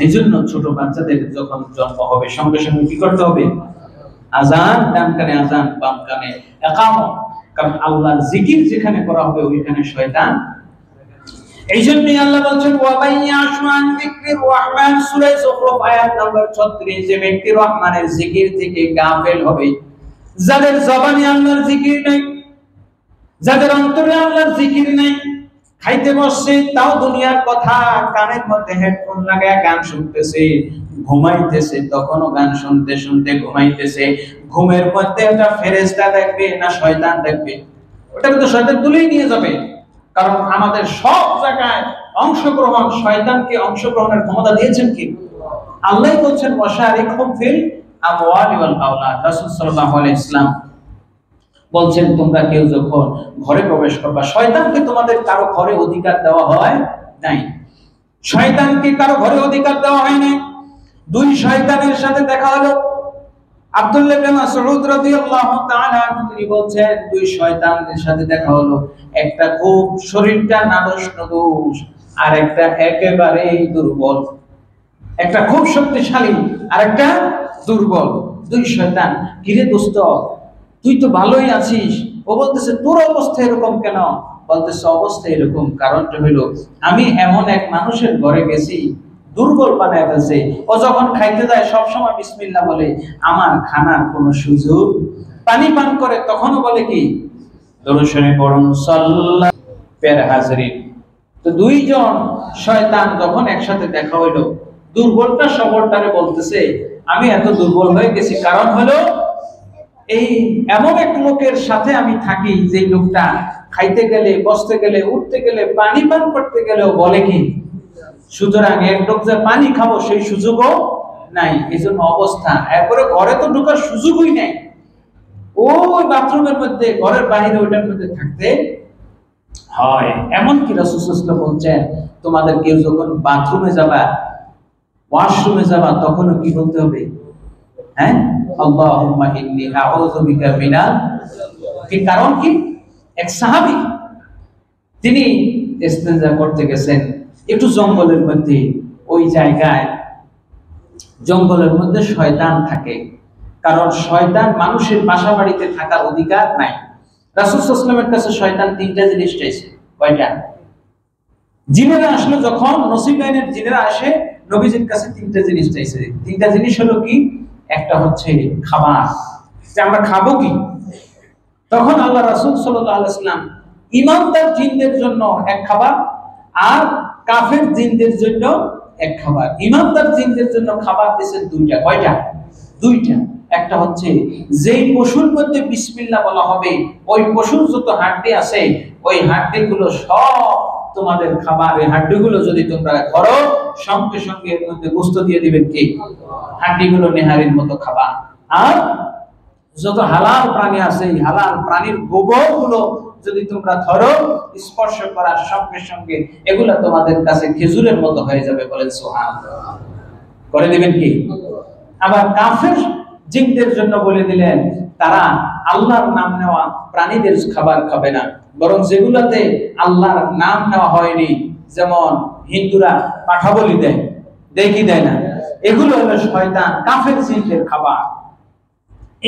এজন্য ছোট বাচ্চাদের যখন জন্ম হবে সঙ্গে সঙ্গে কি করতে হবে? আযান, ডান কানে আযান, বাম কানে ইকামত। কারণ আল্লাহর জিকির যেখানে করা হবে ওইখানে শয়তান। এইজন্যই আল্লাহ বলেন ওয়া মাইয়াশু আন যিকরির রহমান, সূরা যুখরুফ আয়াত নম্বর 36, যে ব্যক্তি রহমানের জিকির থেকে গাফেল হবে, যাদের জবানে আল্লাহর জিকির নেই, যাদের অন্তরে আল্লাহর জিকির নেই, খাইতে বসছে তাও দুনিয়ার কথা, কানের মধ্যে হেডফোন লাগায় গান শুনতেছে, ঘুমাইতেছে তখনও গান শুনতে শুনতে ঘুমাইতেছে, ঘুমের মধ্যে একটা ফেরেশতা দেখবে না শয়তান দেখবে? ওটাকে তো শয়তান তুলেই নিয়ে যাবে। কারণ আমাদের সব জায়গায় অংশগ্রহণ, শয়তানকে অংশগ্রহণের ক্ষমতা দিয়েছেন কি? আল্লাহ বলছেন ওয়াশারিকহুম ফিল আমওয়ালি ওয়াল আওলাদ। রাসূল সাল্লাল্লাহু আলাইহি ওয়াসাল্লাম বলছেন তোমরা কেউ যখন ঘরে প্রবেশ করবা, শয়তানকে তোমাদের কারো ঘরে অধিকার দেওয়া হয় নাই, শয়তানকে কারো ঘরে অধিকার দেওয়া হয় নাই। দুই শয়তানের সাথে দেখা হলো। আব্দুল্লাহ ইবনে মাসউদ রাদিয়াল্লাহু তাআলা তিনি বলছেন দুই শয়তানের সাথে দেখা হলো, একটা খুব শরীরটা নাদুস নুদুস, আর একটা একেবারেই দুর্বল। একটা খুব শক্তিশালী আর একটা দুর্বল। দুই শয়তান, কিরে দোস্ত তুই তো ভালোই আছিস? ও বলতেছে তোর অবস্থা এরকম কেন? বলতেছে অবস্থা এরকম কারণটা হলো আমি এমন এক মানুষের ঘরে গেছি, দুর্বল বানায় ফেলছে। ও যখন খাইতে যায় সব সময় বিসমিল্লাহ বলে, আমার খানার কোনো সুযোগ, পানি পান করে তখনও বলে কি দরুদ শরীফ পড়ুন সাল্লাল্লাহু আলাইহি হাজরিন। তো দুইজন শয়তান যখন একসাথে দেখা হইলো, দুর্বলটা সবলটারে বলতেছে আমি এত দুর্বল হয়ে গেছি, কারণ হলো এই এমন এক লোকের সাথে আমি থাকি যে লোকটা খাইতে গেলে, বসতে গেলে, উঠতে গেলে, পানি পান করতে গেলেও বলে কি, সুতরাং এক লোক যে পানি খাবো সেই সুযোগও নাই, এই জন্য অবস্থা। এরপরে ঘরে তো ঢোকার সুযোগই নাই, ওই বাথরুমের মধ্যে, ঘরের বাইরে ওইটার মধ্যে থাকতে হয়। এমনকি রাসূল সাল্লাল্লাহু আলাইহি ওয়াসাল্লাম বলছেন তোমাদের কেউ যখন বাথরুমে যাবা, ওয়াশরুমে যাবা, তখনও কি বলতে হবে? হ্যাঁ, আল্লাহুম্মা ইন্নী আউযু বিকা মিনাল। কি কারণ কি? এক সাহাবী তিনি ইস্তেনজা করতে গেছেন একটু জঙ্গলের মধ্যে, ওই জায়গায় জঙ্গলের মধ্যে শয়তান থাকে, কারণ শয়তান মানুষের বাসা বাড়িতে থাকার অধিকার নাই। রাসূল সাল্লাল্লাহু আলাইহি ওয়াসাল্লামের কাছে শয়তান তিনটা জিনিস চাইছে। কয়টা? জিনেরা আসলে যখন নসিব লাইনের জিনেরা আসে নবীজির কাছে তিনটা জিনিস চাইছে। তিনটা জিনিস হলো কি? একটা হচ্ছে খাবার, যে আমরা খাবো কি। তখন আল্লাহ রাসূল সাল্লাল্লাহু আলাইহি ওয়াসাল্লাম ঈমানদার জিনদের জন্য এক খাবার আর কাফের জিনদের জন্য এক খাবার। ঈমানদার জিনদের জন্য খাবার দিয়েছেন দুইটা। কয়টা? দুইটা। একটা হচ্ছে যেই পশুর মধ্যে বিসমিল্লাহ বলা হবে ওই পশুর যত হাড্ডি আছে ওই হাড্ডিগুলো সব তোমাদের খাবার। এই হাড্ডিগুলো যদি তোমরা ধরো সঙ্গে সঙ্গে এর মধ্যে গোশত দিয়ে দিবেন কি? হাড্ডিগুলো নেহারির মতো খাবা। আর যত হালাল প্রাণী আছে এই হালাল প্রাণীর গোবরগুলো যদি তোমরা ধরো, স্পর্শ করার সঙ্গে সঙ্গে এগুলা তোমাদের কাছে খেজুরের মতো হয়ে যাবে, বলেন সুবহানাল্লাহ। করে দিবেন কি? আবার কাফের জিনদের জন্য বলে দিলেন তারা আল্লাহর নাম নেওয়া প্রাণীদের খাবার খাবে না, বরং যেগুলাতে আল্লাহর নাম নেওয়া হয়নি, যেমন হিন্দুরা পাঠা বলি দেয়, দেয় কি দেয় না, এগুলো হলো শয়তান কাফের জিনদের খাবার।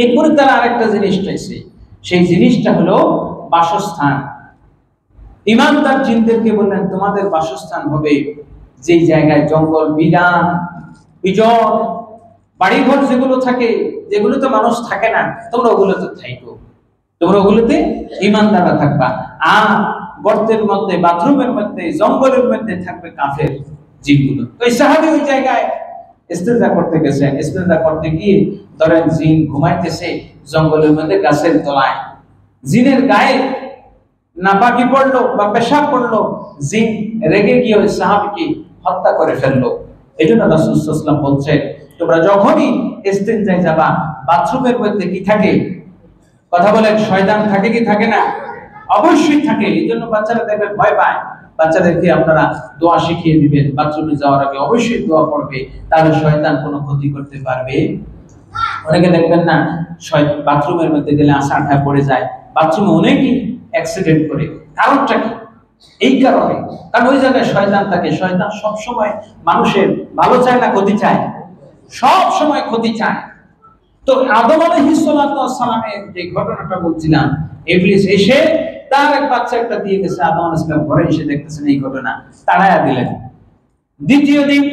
এরপরে তারা আরেকটা জিনিস চাইছে, সেই জিনিসটা হলো বাসস্থান। ঈমানদার জিনদেরকে বললেন তোমাদের বাসস্থান হবে যেই জায়গায় জঙ্গল বিরান বিজন, বাড়িঘর যেগুলো থাকে, যেগুলোতে মানুষ থাকে না, তোমরা ওগুলোতে থাকো, তোমরা ওগুলোতে ঈমানদাররা থাকবা। আর গর্তের মধ্যে, বাথরুমের মধ্যে, জঙ্গলের মধ্যে থাকবে কাফের জিনগুলো। ওই সাহাবী ওই জায়গায় ইস্তেনজা করতে গেছেন। ইস্তেনজা করতে গিয়ে ধরেন জিন ঘুমাইতেছে জঙ্গলের মধ্যে গাছের তলায়, জিনের গায়ে নাপাকি পড়লো বা পেশাব পড়লো, জিন রেগে গিয়ে ওই সাহাবীকে হত্যা করে ফেললো। এই জন্য রাসূল সাল্লাল্লাহু আলাইহি ওয়াসাল্লাম বলছেন, তোমরা যখনই ইস্তিনজায় যাবা, বাথরুমের মধ্যে কি থাকে? কথা বলেন, শয়তান থাকে কি থাকে না? অবশ্যই থাকে। এই জন্য বাচ্চারা দেখবেন ভয় পায়। বাচ্চাদেরকে আপনারা দোয়া শিখিয়ে দিবেন, বাথরুমে যাওয়ার আগে অবশ্যই দোয়া পড়বে, তাহলে শয়তান কোনো ক্ষতি করতে পারবে। অনেকে দেখবেন না, বাথরুমের মধ্যে গেলে আশাটা পড়ে যায়, বাথরুমে অনেকেই অ্যাক্সিডেন্ট করে। কারণটা কি? এই কারণে, কারণ ওই জায়গায় শয়তান থাকে। শয়তান সব সময় মানুষের ভালো চায় না ক্ষতি চায়? সব সময় ক্ষতি চায়। তো আদম আলাইহিস সালামের যে ঘটনাটা বলছিলাম, ইবলিস এসে তার এক বাচ্চা একটা দিয়ে গেছে, আদম আলাইহিস সালাম ঘরে এসে দেখতেছেন এই ঘটনা, তাড়ায়া দিলেন। দ্বিতীয় দিন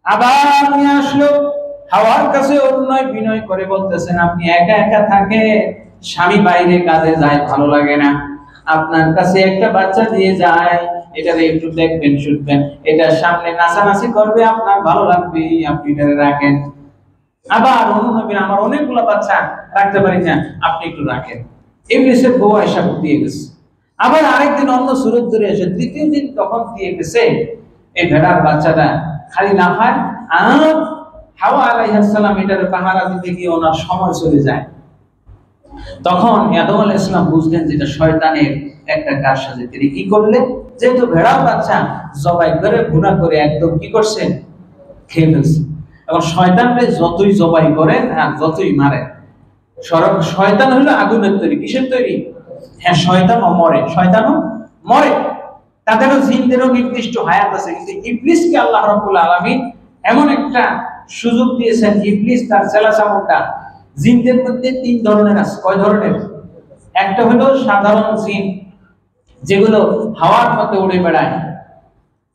আবার নিয়ে আসলো, হাওয়ার কাছে অনুনয় বিনয় করে বলতেছেন, আপনি একা একা থাকে, স্বামী বাইরে কাজে যায়, ভালো লাগে না, আপনার কাছে একটা বাচ্চা দিয়ে যায়, এটারে একটু দেখবেন শুনবেন, এটার সামনে নাচানাচি করবে, আপনার ভালো লাগবে, আপনি এটারে রাখেন। আবার অনুনয়, আমার অনেকগুলো বাচ্চা রাখতে পারি না, আপনি একটু রাখেন। ইবলিসের বউ আয়েশা দিয়ে গেছে। আবার আরেকদিন অন্য সুরত ধরে এসে তৃতীয় দিন তখন দিয়ে গেছে এই ভেড়ার বাচ্চাটা খালি লাফায়, আর হাওয়া আলাইহিস সালাম এটার পাহারা দিতে গিয়ে ওনার সময় চলে যায়। তখন আদম আলাইহিস সালাম বুঝলেন যে এটা শয়তানের একটা কারসাজি। তিনি কি করলেন, যেহেতু ভেড়ার বাচ্চা জবাই করে গুনাহ করে একদম কি করছেন, খেয়ে ফেলছেন। এবং শয়তানকে যতই জবাই করেন আর যতই মারেন, শয়তান হলো আগুনের তৈরি। কিসের তৈরি? হ্যাঁ, শয়তানও মরে, শয়তানও মরে, তাদেরও জিনদেরও নির্দিষ্ট হায়াত আছে। কিন্তু ইবলিসকে আল্লাহ রাব্বুল আলামিন এমন একটা সুযোগ দিয়েছেন, ইবলিস তার চেলাচামুন্ডা জিনদের মধ্যে তিন ধরনের আছে। কয় ধরনের? একটা হলো সাধারণ জিন, যেগুলো হাওয়ার পথে উড়ে বেড়ায়,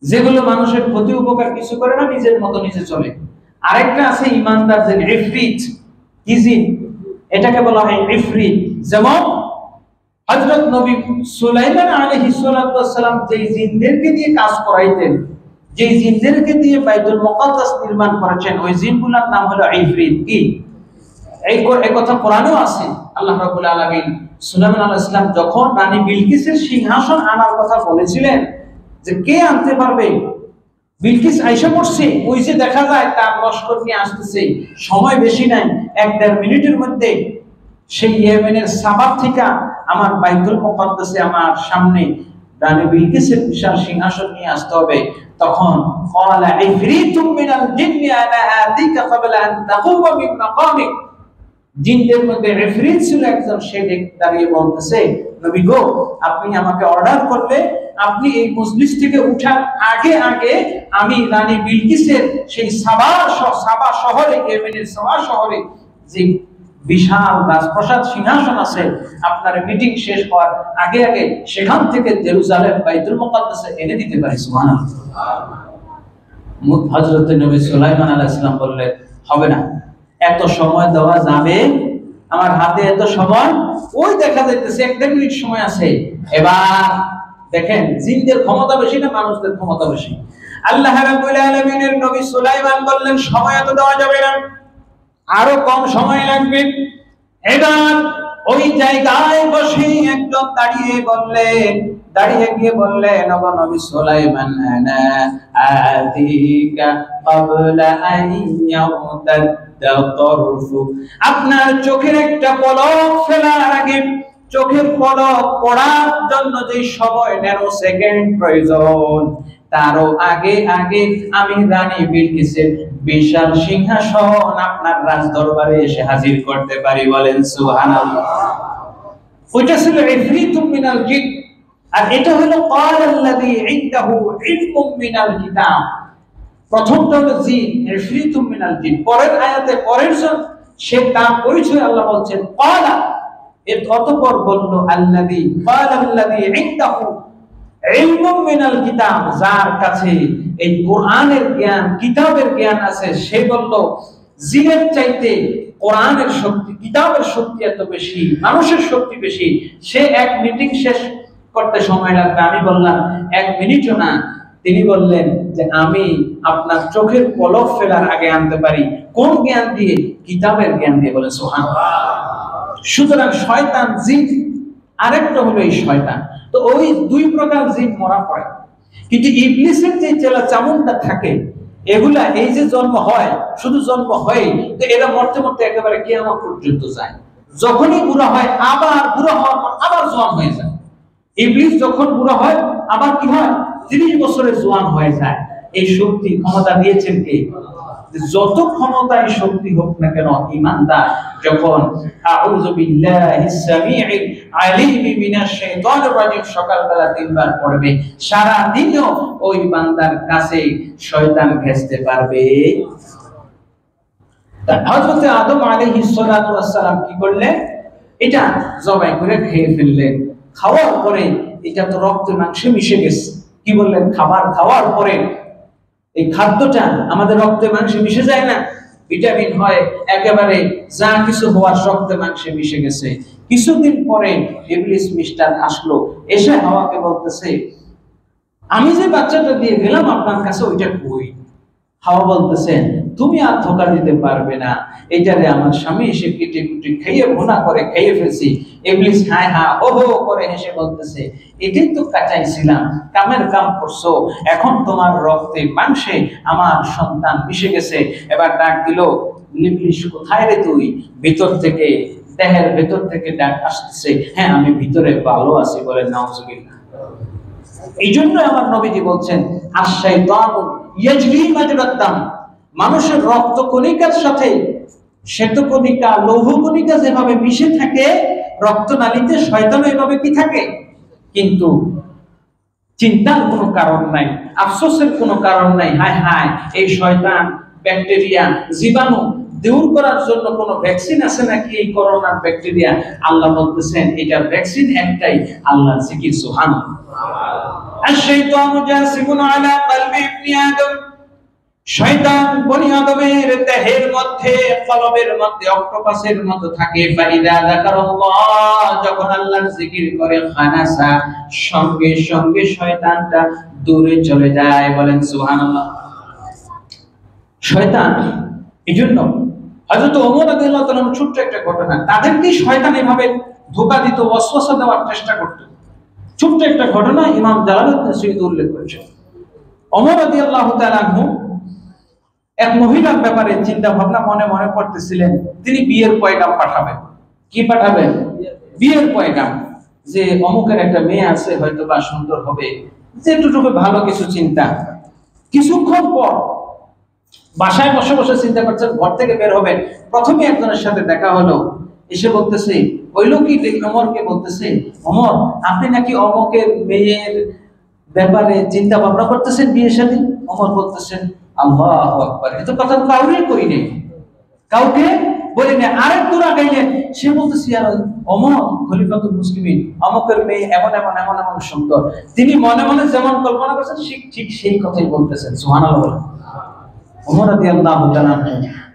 যেগুলো মানুষের ক্ষতি উপকার কিছু করে না, নিজের মতো নিজে চলে। আরেকটা আছে ইমানদার জিন, ইফরিত। কি জিন? এটাকে বলা হয় ইফরিত। যেমন হযরত নবী সুলাইমান আলাইহিস সালাম যেই জিনদেরকে দিয়ে কাজ করাইতেন, যেই জিনদেরকে দিয়ে বাইতুল মুকাদ্দাস নির্মাণ করেছেন, ওই জিনগুলোর নাম হলো ইফরিত। কি? এই কথা কোরআনেও আছে। আল্লাহ রাব্বুল আলামিন সুলাইমান আলাইহিস সালাম যখন রানী বিলকিসের সিংহাসন আনার কথা বলেছিলেন, যে কে আনতে পারবে, বিলকিস আইসা পড়ছে, ওই যে দেখা যায় তার লস্কর নিয়ে আসতেছে, সময় বেশি নাই, 1-1.5 মিনিটের মধ্যে সেই ইয়েমেনের সাবা থেকে আমার বাইতুল মুকাদ্দাসে আমার সামনে রানী বিলকিসের বিশাল সিংহাসন নিয়ে আসতে হবে। তখন ক্বালা ইফরিতুম মিনাল জিন্নি আনা আতিকা ক্বাবলা আন তাকুমা মিন মাকামিক, জিনদের মধ্যে ইফরিত ছিল একজন, সে দাঁড়িয়ে বলতেছে, নবী গো, আপনি আমাকে অর্ডার করলে আপনি এই মজলিস থেকে উঠার আগে আগে আমি রানী বিলকিসের সেই সাবা শহরে, ইয়েমেনের সাবা শহরে যে বিশাল রাজপ্রাসাদ সিংহাসন আছে, আপনার মিটিং শেষ হওয়ার আগে আগে সেখান থেকে জেরুজালেম বাইতুল মুকাদ্দাসে এনে দিতে পারি। সুবহানাল্লাহ। হযরত নবী সুলাইমান আলাইহিস সালাম বললেন, হবে না, এত সময় দেওয়া যাবে? আমার হাতে এত সময়? ওই দেখা যাইতেছে 1-1.5 মিনিট সময় আছে। এবার দেখেন, জিনদের ক্ষমতা বেশি না মানুষদের ক্ষমতা বেশি? আল্লাহ রাব্বুল আলামিনের নবী সুলাইমান বললেন, সময় এত দেওয়া যাবে না, আরো কম সময় লাগবে। এবার ওই জায়গায় বসে একজন দাঁড়িয়ে গিয়ে বললেন, ওগো নবী সুলাইমান, আনা আতিকা ক্বাবলা আন ইয়াউতাদ্দা তারফু, আপনার চোখের একটা পলক ফেলার আগে, চোখের পলক পড়ার জন্য যে সময় 1.5 সেকেন্ড প্রয়োজন, তারও আগে আগে আমি রানী বিলকিসের বিশাল সিংহাসন আপনার রাজ দরবারে এসে হাজির করতে পারি। বলেন সুবহানাল্লাহ। ওইটা ছিল ইফরিতুম মিনাল জিন, আর এটা হলো ক্বালাল্লাযী ইনদাহু ইলমুম মিনাল কিতাব। প্রথমটা হলো জিন, ইফরিতুম মিনাল জিন। পরের আয়াতে পরের জন, সে তার পরিচয় আল্লাহ বলছেন ক্বালা, এর অতঃপর বলল আল্লাযী ক্বালাল্লাযী ইনদাহু ইলমুম মিনাল কিতাব, যার কাছে এই কোরআনের জ্ঞান, কিতাবের জ্ঞান আছে, সে বলল জিনের চাইতে কোরআনের শক্তি, কিতাবের শক্তি এত বেশি, মানুষের শক্তি বেশি। সে 1 মিটিং শেষ করতে সময় লাগবে, আমি বললাম 1 মিনিটও না। তিনি বললেন যে আমি আপনার চোখের পলক ফেলার আগে আনতে পারি। কোন জ্ঞান দিয়ে? কিতাবের জ্ঞান দিয়ে। বলে সুবহানাল্লাহ। সুতরাং শয়তান, জিন, আরেকটা হলো এই শয়তান। তো ওই 2 প্রকার জিন মরা পড়ে। কিন্তু ইবলিসের যে চেলা চামুন্ডা থাকে, এগুলা এই যে জন্ম হয়, শুধু জন্ম হয়, তো এরা মরতে মরতে একেবারে কিয়ামত পর্যন্ত যায়। যখনই বুড়া হয় আবার বুড়া হওয়ার পর আবার জোয়ান হয়ে যায়। ইবলিস যখন বুড়া হয় আবার কি হয়, 30 বছরে জোয়ান হয়ে যায়। এই শক্তি ক্ষমতা দিয়েছেন কে? যত ক্ষমতায় শক্তি হোক না কেন, ঈমানদার যখন আউযু বিল্লাহিস সামিউল আলিম মিনাশ শাইতানির রাজিম সকালবেলা 3 বার পড়বে, সারা দিনও ওই বান্দার কাছে শয়তান ঘেঁষতে পারবে। হযরত আদম আলাইহিস সালাতু ওয়াস সালাম কি করলেন? এটা জবাই করে খেয়ে ফেললেন। খাওয়ার পরে এটা তো রক্তে মাংসে মিশে গেছে। কি বললেন? খাবার খাওয়ার পরে এই খাদ্যটা আমাদের রক্তে মাংসে মিশে যায় না, ভিটামিন হয়, একেবারে যা কিছু হওয়ার রক্তে মাংসে মিশে গেছে। কিছুদিন পরে ইবলিস মিস্টার আসলো, এসে হাওয়াকে বলতেছে, আমি যে বাচ্চাটা দিয়ে গেলাম আপনার কাছে ওইটা কই? হাওয়া বলতেছেন, তুমি আর ধোঁকা দিতে পারবে না, এটারে আমার স্বামী এসে কেটে কুটে খেয়ে ভুনা করে খেয়ে ফেলছি। ইবলিস হায় হা ও হো করে হেসে বলতেছে, এটাই তো কাটাইছিলাম, কামের কাম করছো, এখন তোমার রক্তে মাংসে আমার সন্তান মিশে গেছে। এবার ডাক দিল, ইবলিস কোথায় রে তুই? ভিতর থেকে, দেহের ভেতর থেকে ডাক আসতেছে, হ্যাঁ আমি ভিতরে ভালো আছি, বলে নাউজুবিল্লাহ। এই জন্য আমার নবীজি বলছেন, আশ-শাইতানু ইয়াজরি মাজরাদ দাম, মানুষের রক্ত কণিকার সাথে শ্বেত কণিকা, লৌহ কণিকা যেভাবে মিশে থাকে, রক্তনালীতে শয়তানও এভাবে কি থাকে। কিন্তু চিন্তার কোনো কারণ নাই, আফসোসের কোনো কারণ নাই। হায় হায়, এই শয়তান, ব্যাকটেরিয়া, জীবাণু দূর করার জন্য কোনো ভ্যাকসিন আছে নাকি? এই করোনার ব্যাকটেরিয়া, আল্লাহ বলতেছেন এটার ভ্যাকসিন একটাই, আল্লাহর জিকির। সুবহানাল্লাহ। আশ-শাইতানু জাসিমুন আলা কলবি ইবনি আদম, শয়তান বনি আদমের দেহের মধ্যে, কলবের মধ্যে অক্টোপাসের মতো থাকে। ফাইদা যাকারাল্লাহ, যখন আল্লাহর জিকির করে, খানাসা, সঙ্গে সঙ্গে শয়তানটা দূরে চলে যায়। বলেন সুবহানাল্লাহ। শয়তান, এজন্য হযরত ওমর রাদিয়াল্লাহু তাআলা, ছোট্ট একটা ঘটনা, তাদেরকে শয়তান এভাবে ধোঁকা দিত, ওয়াসওয়াসা দেওয়ার চেষ্টা করত। ছোট্ট একটা ঘটনা ইমাম জালালউদ্দিন সুয়ুতী উল্লেখ করেছেন। ওমর রাদিয়াল্লাহু তাআলা এক মহিলার ব্যাপারে চিন্তা ভাবনা মনে মনে করতেছিলেন। তিনি বিয়ের পয়গাম পাঠাবেন। কি পাঠাবেন? বিয়ের পয়গাম, যে অমুকের একটা মেয়ে আছে, হয়তো বা সুন্দর হবে, যে এতটুকু ভালো কিছু চিন্তা। কিছুক্ষণ পর বাসায় বসে বসে চিন্তা করছেন, ঘর থেকে বের হবেন, প্রথমে একজনের সাথে দেখা হলো। এসে বলতেছে, ওই লোকই ওমরকে বলতেছে, ওমর আপনি নাকি অমুকের মেয়ের ব্যাপারে চিন্তা ভাবনা করতেছেন, বিয়ের সাথে। ওমর বলতেছেন, আল্লাহু আকবার, এত কথা কাউকে কই নাই, কাউকে বলি না। আরেক দূর আগাইলেন, সে বলতেছে, আর ওমর খলিফাতুল মুসলিমিন, অমুকের মেয়ে এমন এমন এমন এমন সুন্দর। তিনি মনে মনে যেমন কল্পনা করছেন ঠিক সেই কথাই বলতেছেন। সুবহানাল্লাহ। ওমর রাদিয়াল্লাহু তাআলা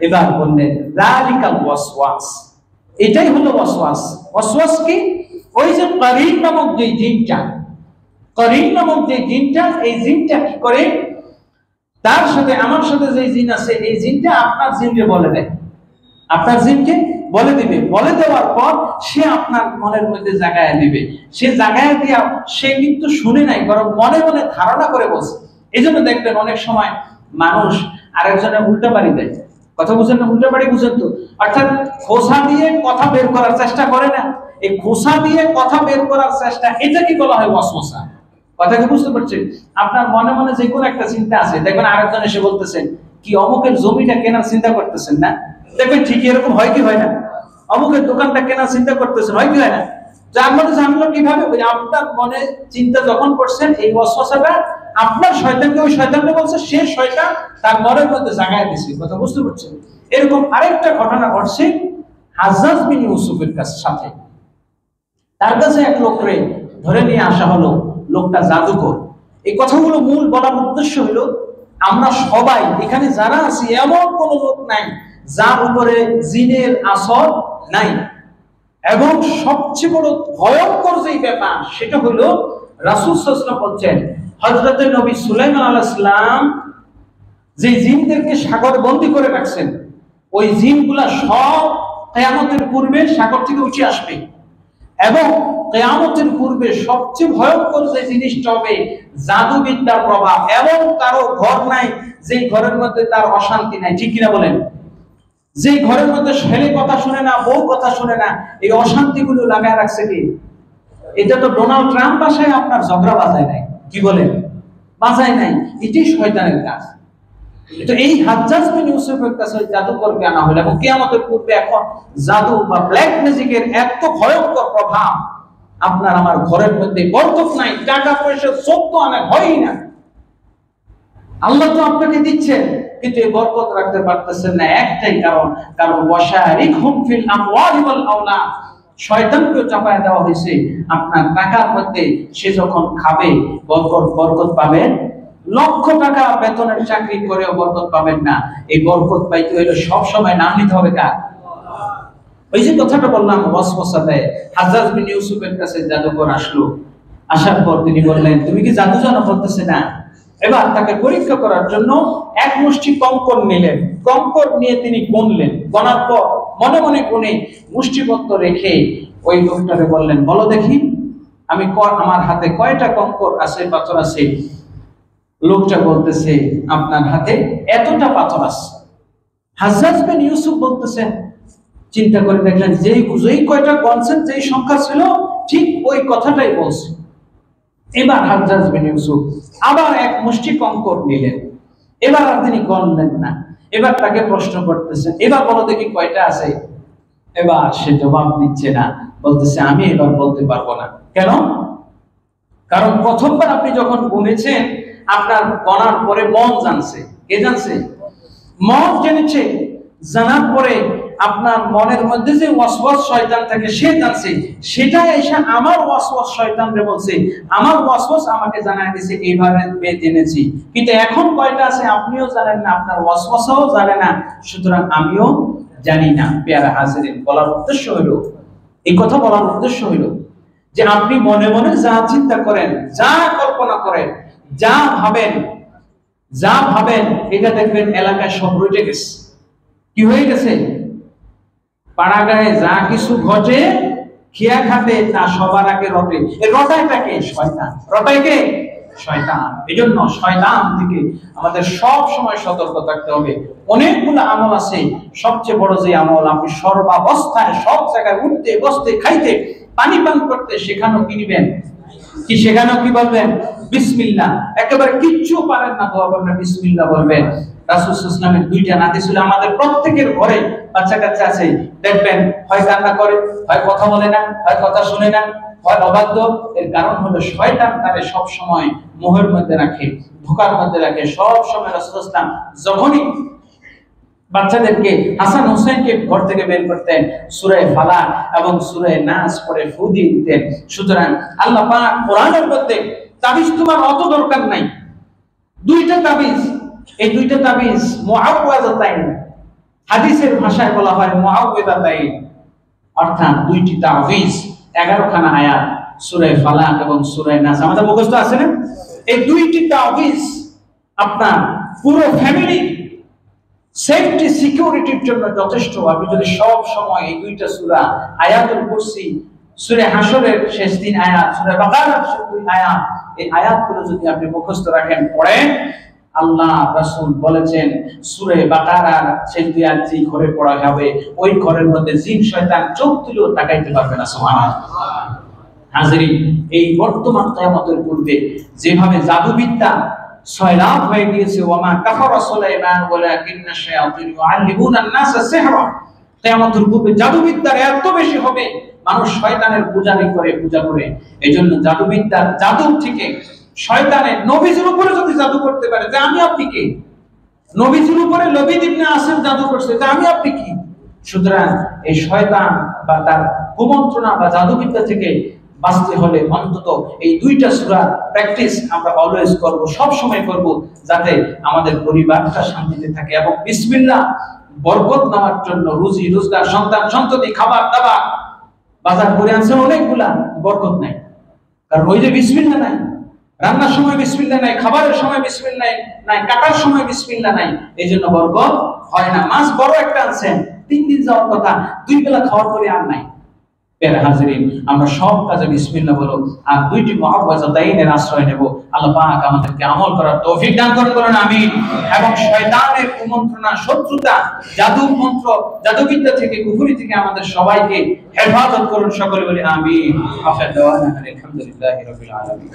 এবার বললেন, যালিকাল ওয়াসওয়াস, এটাই হলো ওয়াসওয়াস। ওয়াসওয়াস কি? ওই যে করিন নামক যে জিনটা, করিন নামক যে জিনটা, এই জিনটা কি করে, তার সাথে আমার সাথে যে জিন আছে, এই জিনটা আপনার জিনকে বলে দেয়, আপনার জিনকে বলে দিবে। বলে দেওয়ার পর সে আপনার মনের মধ্যে জাগায় দিবে। সে জাগায় দিয়া সে কিন্তু শুনে নাই, বরং মনে মনে ধারণা করে বসে। এই জন্য দেখবেন অনেক সময় মানুষ আরেকজনের উল্টা বাড়ি দেয়। কথা বুঝেন না? উল্টা বাড়ি বুঝেন তো? অর্থাৎ খোসা দিয়ে কথা বের করার চেষ্টা করে না, এই খোসা দিয়ে কথা বের করার চেষ্টা, এটা কি বলা হয়? ওয়াসওয়াসা। কথা কি বুঝতে পারছেন? আপনার মনে মনে যে কোনো একটা চিন্তা আছে, দেখবেন আরেকজন এসে বলতেছেন, কি অমুকের জমিটা কেনার চিন্তা করতেছেন না? দেখবেন ঠিক এরকম হয় কি হয় না? অমুকের দোকানটা কেনার চিন্তা করতেছেন, হয় কি হয় না? যার মনে জানলো কিভাবে? আপনার মনে চিন্তা যখন করছেন, এই ওয়াসওয়াসাটা আপনার শয়তানকে, ওই শয়তানকে বলছে, সে শয়তান তার মনের মধ্যে জাগায় দিয়েছে। কথা বুঝতে পারছেন? এরকম আরেকটা ঘটনা ঘটছে হাজ্জাজ বিন ইউসুফের সাথে। তার কাছে এক লোকরে ধরে নিয়ে আসা হলো, লোকটা জাদুকর। এই কথাগুলো মূল বলার উদ্দেশ্য হলো, আমরা সবাই এখানে যারা আছি, এমন কোন লোক নাই যার উপরে জিনের আসর নাই। এবং সবচেয়ে বড় ভয়ঙ্কর যে ব্যাপার, সেটা হলো রাসূল সাল্লাল্লাহু আলাইহি ওয়াসাল্লাম বলছেন, হযরত নবী সুলাইমান আলাইহিস সালাম যে জিনদেরকে সাগর বন্দী করে রাখছেন, ওই জিনগুলা সব কিয়ামতের পূর্বে সাগর থেকে উঠে আসবে এবং কিয়ামতের পূর্বে সবচেয়ে ভয়ঙ্কর যে জিনিসটা হবে জাদুবিদ্যার প্রভাব। এবং কারো ঘর নাই যেই ঘরের মধ্যে তার অশান্তি নাই, ঠিক কিনা বলেন? যেই ঘরের মধ্যে ছেলে কথা শুনে না, বউ কথা শুনে না, এই অশান্তিগুলো লাগায় রাখছে কি? এটা তো ডোনাল্ড ট্রাম্প বাসায় আপনার ঝগড়া বাজায় নাই, কি বলেন? বাজায় নাই, এটাই শয়তানের কাজ। তো এই হাজ্জাজ বিন ইউসুফের কাছে জাদুকরকে আনা হলো এবং কিয়ামতের পূর্বে এখন জাদু বা ব্ল্যাক ম্যাজিকের এত ভয়ঙ্কর প্রভাব, আপনার আমার ঘরের মধ্যে বরকত নাই, টাকা পয়সা সত্য অনেক হয়ই না। আল্লাহ তো আপনাকে দিচ্ছেন কিন্তু এই বরকত রাখতে পারতেছেন না, একটাই কারণ, কারণ ওয়াশারিকহুম ফিল আমওয়ালি ওয়াল আওলাদ, শয়তানকে চাপায় দেওয়া হয়েছে আপনার টাকার মধ্যে। সে যখন খাবে বরকত পাবেন, লক্ষ টাকা বেতনের চাকরি করেও বরকত পাবেন না। এই বরকত পাইতে হলে সব সময় নাম নিতে হবে কার? ওই যে কথাটা বললাম ওয়াসওয়াসা দেয়। হাজ্জাজ বিন ইউসুফের কাছে জাদুকর আসলো, আসার পর তিনি বললেন, তুমি কি জাদু জানো? বলতেছে না। এবার তাকে পরীক্ষা করার জন্য এক মুষ্টি কঙ্কর নিলেন, কঙ্কর নিয়ে তিনি গুনলেন, গণার পর মনে মনে গুনে মুষ্টিবদ্ধ রেখে ওই লোকটাকে বললেন, বলো দেখি আমি আমার হাতে কয়টা কঙ্কর আছে, পাথর আছে? লোকটা বলতেছে, আপনার হাতে এতটা পাথর আছে। হাজ্জাজ বিন ইউসুফ বলতেছেন, চিন্তা করে দেখলেন যেই কয়টা গণছেন, যেই সংখ্যা ছিল ঠিক ওই কথাটাই বলছে। এবার হাজ্জাজ বিন ইউসুফ আবার এক মুষ্টি কঙ্কর নিলেন, এবার আর তিনি গণলেন না। এবার তাকে প্রশ্ন করতেছেন, এবার বলো দেখি কয়টা আছে? এবার সে জবাব দিচ্ছে না, বলতেছে আমি এবার বলতে পারবো না। কেন? কারণ প্রথমবার আপনি যখন গুনেছেন, আপনার গণার পরে মন জানছে। কে জানছে? মন জেনেছে। জানার পরে আপনার মনের মধ্যে যে ওয়াসওয়াস শয়তান থাকে সে জানছে, সেটাই এসে আমার ওয়াসওয়াস শয়তানরে বলছে, আমার ওয়াসওয়াস আমাকে জানায় দিয়েছে, এইভাবে জেনেছি। কিন্তু এখন কয়টা আছে আপনিও জানেন না, আপনার ওয়াসওয়াসও জানে না, সুতরাং আমিও জানি না। পেয়ারা হাজিরিন, বলার উদ্দেশ্য হইল, এই কথা বলার উদ্দেশ্য হইল যে আপনি মনে মনে যা চিন্তা করেন, যা কল্পনা করেন, যা ভাবেন, এটা দেখবেন এলাকায় সব রটে গেছে। কি হয়ে গেছে? পাড়া গায়ে যা কিছু ঘটে, খেয়া খাতে তা সবার আগে রটে। এই রটাইটাকে শয়তান, রটাইকে শয়তান। এই জন্য শয়তান থেকে আমাদের সব সময় সতর্ক থাকতে হবে। অনেকগুলো আমল আছে, সবচেয়ে বড় যে আমল, আপনি সর্বাবস্থায় সব জায়গায় উঠতে বসতে খাইতে পানি পান করতে সেখানেও কি নিবেন? কি সেখানেও কি বলবেন? বিসমিল্লাহ। একেবারে কিচ্ছু পারেন না, দোয়া করবেন, বিসমিল্লাহ বলবেন। রাসূল সাল্লাল্লাহু আলাইহি ওয়াসাল্লামের দুইটা নাতি ছিল, আমাদের প্রত্যেকের ঘরে বাচ্চা কাচ্চা আছে, দেখবেন হয় কান্না করে, হয় কথা বলে না, হয় কথা শুনে না, হয় অবাধ্য। এর কারণ হলো শয়তান তারে সব সময় মোহের মধ্যে রাখে, ধোঁকার মধ্যে রাখে। সব সময় রাসূল সাল্লাল্লাহু আলাইহি ওয়াসাল্লাম যখনই বাচ্চাদেরকে, হাসান হোসেনকে ঘর থেকে বের করতেন, সূরা ফালাক এবং সূরা নাস পড়ে ফু দিয়ে দিতেন। সুতরাং আল্লাহ পাক কোরআনের মধ্যে তাবিজ তোমার অত দরকার নাই, দুইটা তাবিজ, এই দুইটা তাবিজ মুআওয়াযাতাইন, হাদিসের ভাষায় বলা হয় মুআওয়াযাতাইন, অর্থাৎ দুইটি তাবিজ, 11 খানা আয়াত, সূরা ফালাক এবং সূরা নাস আমাদের মুখস্থ আছে না? এই দুইটি তাবিজ আপনার পুরো ফ্যামিলি সেফটি সিকিউরিটির জন্য যথেষ্ট। আপনি যদি সব সময় এই দুইটা সূরা, আয়াতুল কুরসি, সূরা হাশরের শেষ 3 আয়াত, সূরা বাকারার শেষ 2 আয়াত, এই আয়াতগুলো যদি আপনি মুখস্থ রাখেন, পড়েন, আল্লাহ রাসূল বলেছেন সূরা বাকারার শেষ 2 আয়াত যে ঘরে পড়া হবে, ওই ঘরের মধ্যে জিন শয়তান চোখ তুলেও তাকাইতে পারবে না। সুবহানাল্লাহ। হাজিরিন, এই বর্তমান কিয়ামতের পূর্বে যেভাবে জাদুবিদ্যা সয়লাব হয়ে গিয়েছে, ওয়ামা কাফারা সুলাইমান ওয়ালাকিন্না শায়াতিন ইউআল্লিমুনা আন-নাসা সিহরা, কিয়ামতের পূর্বে জাদুবিদ্যার এত বেশি হবে, মানুষ শয়তানের পূজা করে। এইজন্য জাদুবিদ্যার জাদু থেকে শয়তানের নবীজির উপরে যদি জাদু করতে পারে, যে আমি আপনি কি? নবীজির উপরে লবিদ ইবনে আসিম জাদু করছে, যে আমি আপনি কি? সুতরাং এই শয়তান বা তার কুমন্ত্রণা বা জাদুবিদ্যা থেকে বাঁচতে হলে অন্তত এই দুইটা সূরা প্র্যাকটিস আমরা অলওয়েজ করব, সব সময় করব, যাতে আমাদের পরিবারটা শান্তিতে থাকে। এবং বিসমিল্লাহ বরকত নেওয়ার জন্য রুজি রোজগার, সন্তান সন্ততি, খাবার দাবার বাজার করে আনছে অনেকগুলা, বরকত নাই। কারণ ওই যে বিসমিল্লাহ নাই, রান্নার সময় বিসমিল্লাহ নাই, খাবারের সময় বিসমিল্লাহ নাই, কাটার সময় বিসমিল্লাহ নাই, এই জন্য বরকত হয় না। মাছ বড় একটা আনছেন, 3 দিন যাওয়ার কথা, 2 বেলা খাওয়ার পরে আর নাই। প্রিয় হাজিরিন, আমরা সব কাজে বিসমিল্লাহ বলো আর দুইটি মুআওয়াযাতাইনের আশ্রয় নেব। আল্লাহ পাক আমাদেরকে আমল করার তৌফিক দান করুন, বলুন আমিন। এবং শয়তানের কুমন্ত্রণা, শত্রুতা, জাদু মন্ত্র, জাদুবিদ্যা থেকে, কুফরি থেকে আমাদের সবাইকে হেফাজত করুন, সকলে বলি আমিন। আখির দাওয়ানা আলহামদুলিল্লাহি রাব্বিল আলামিন।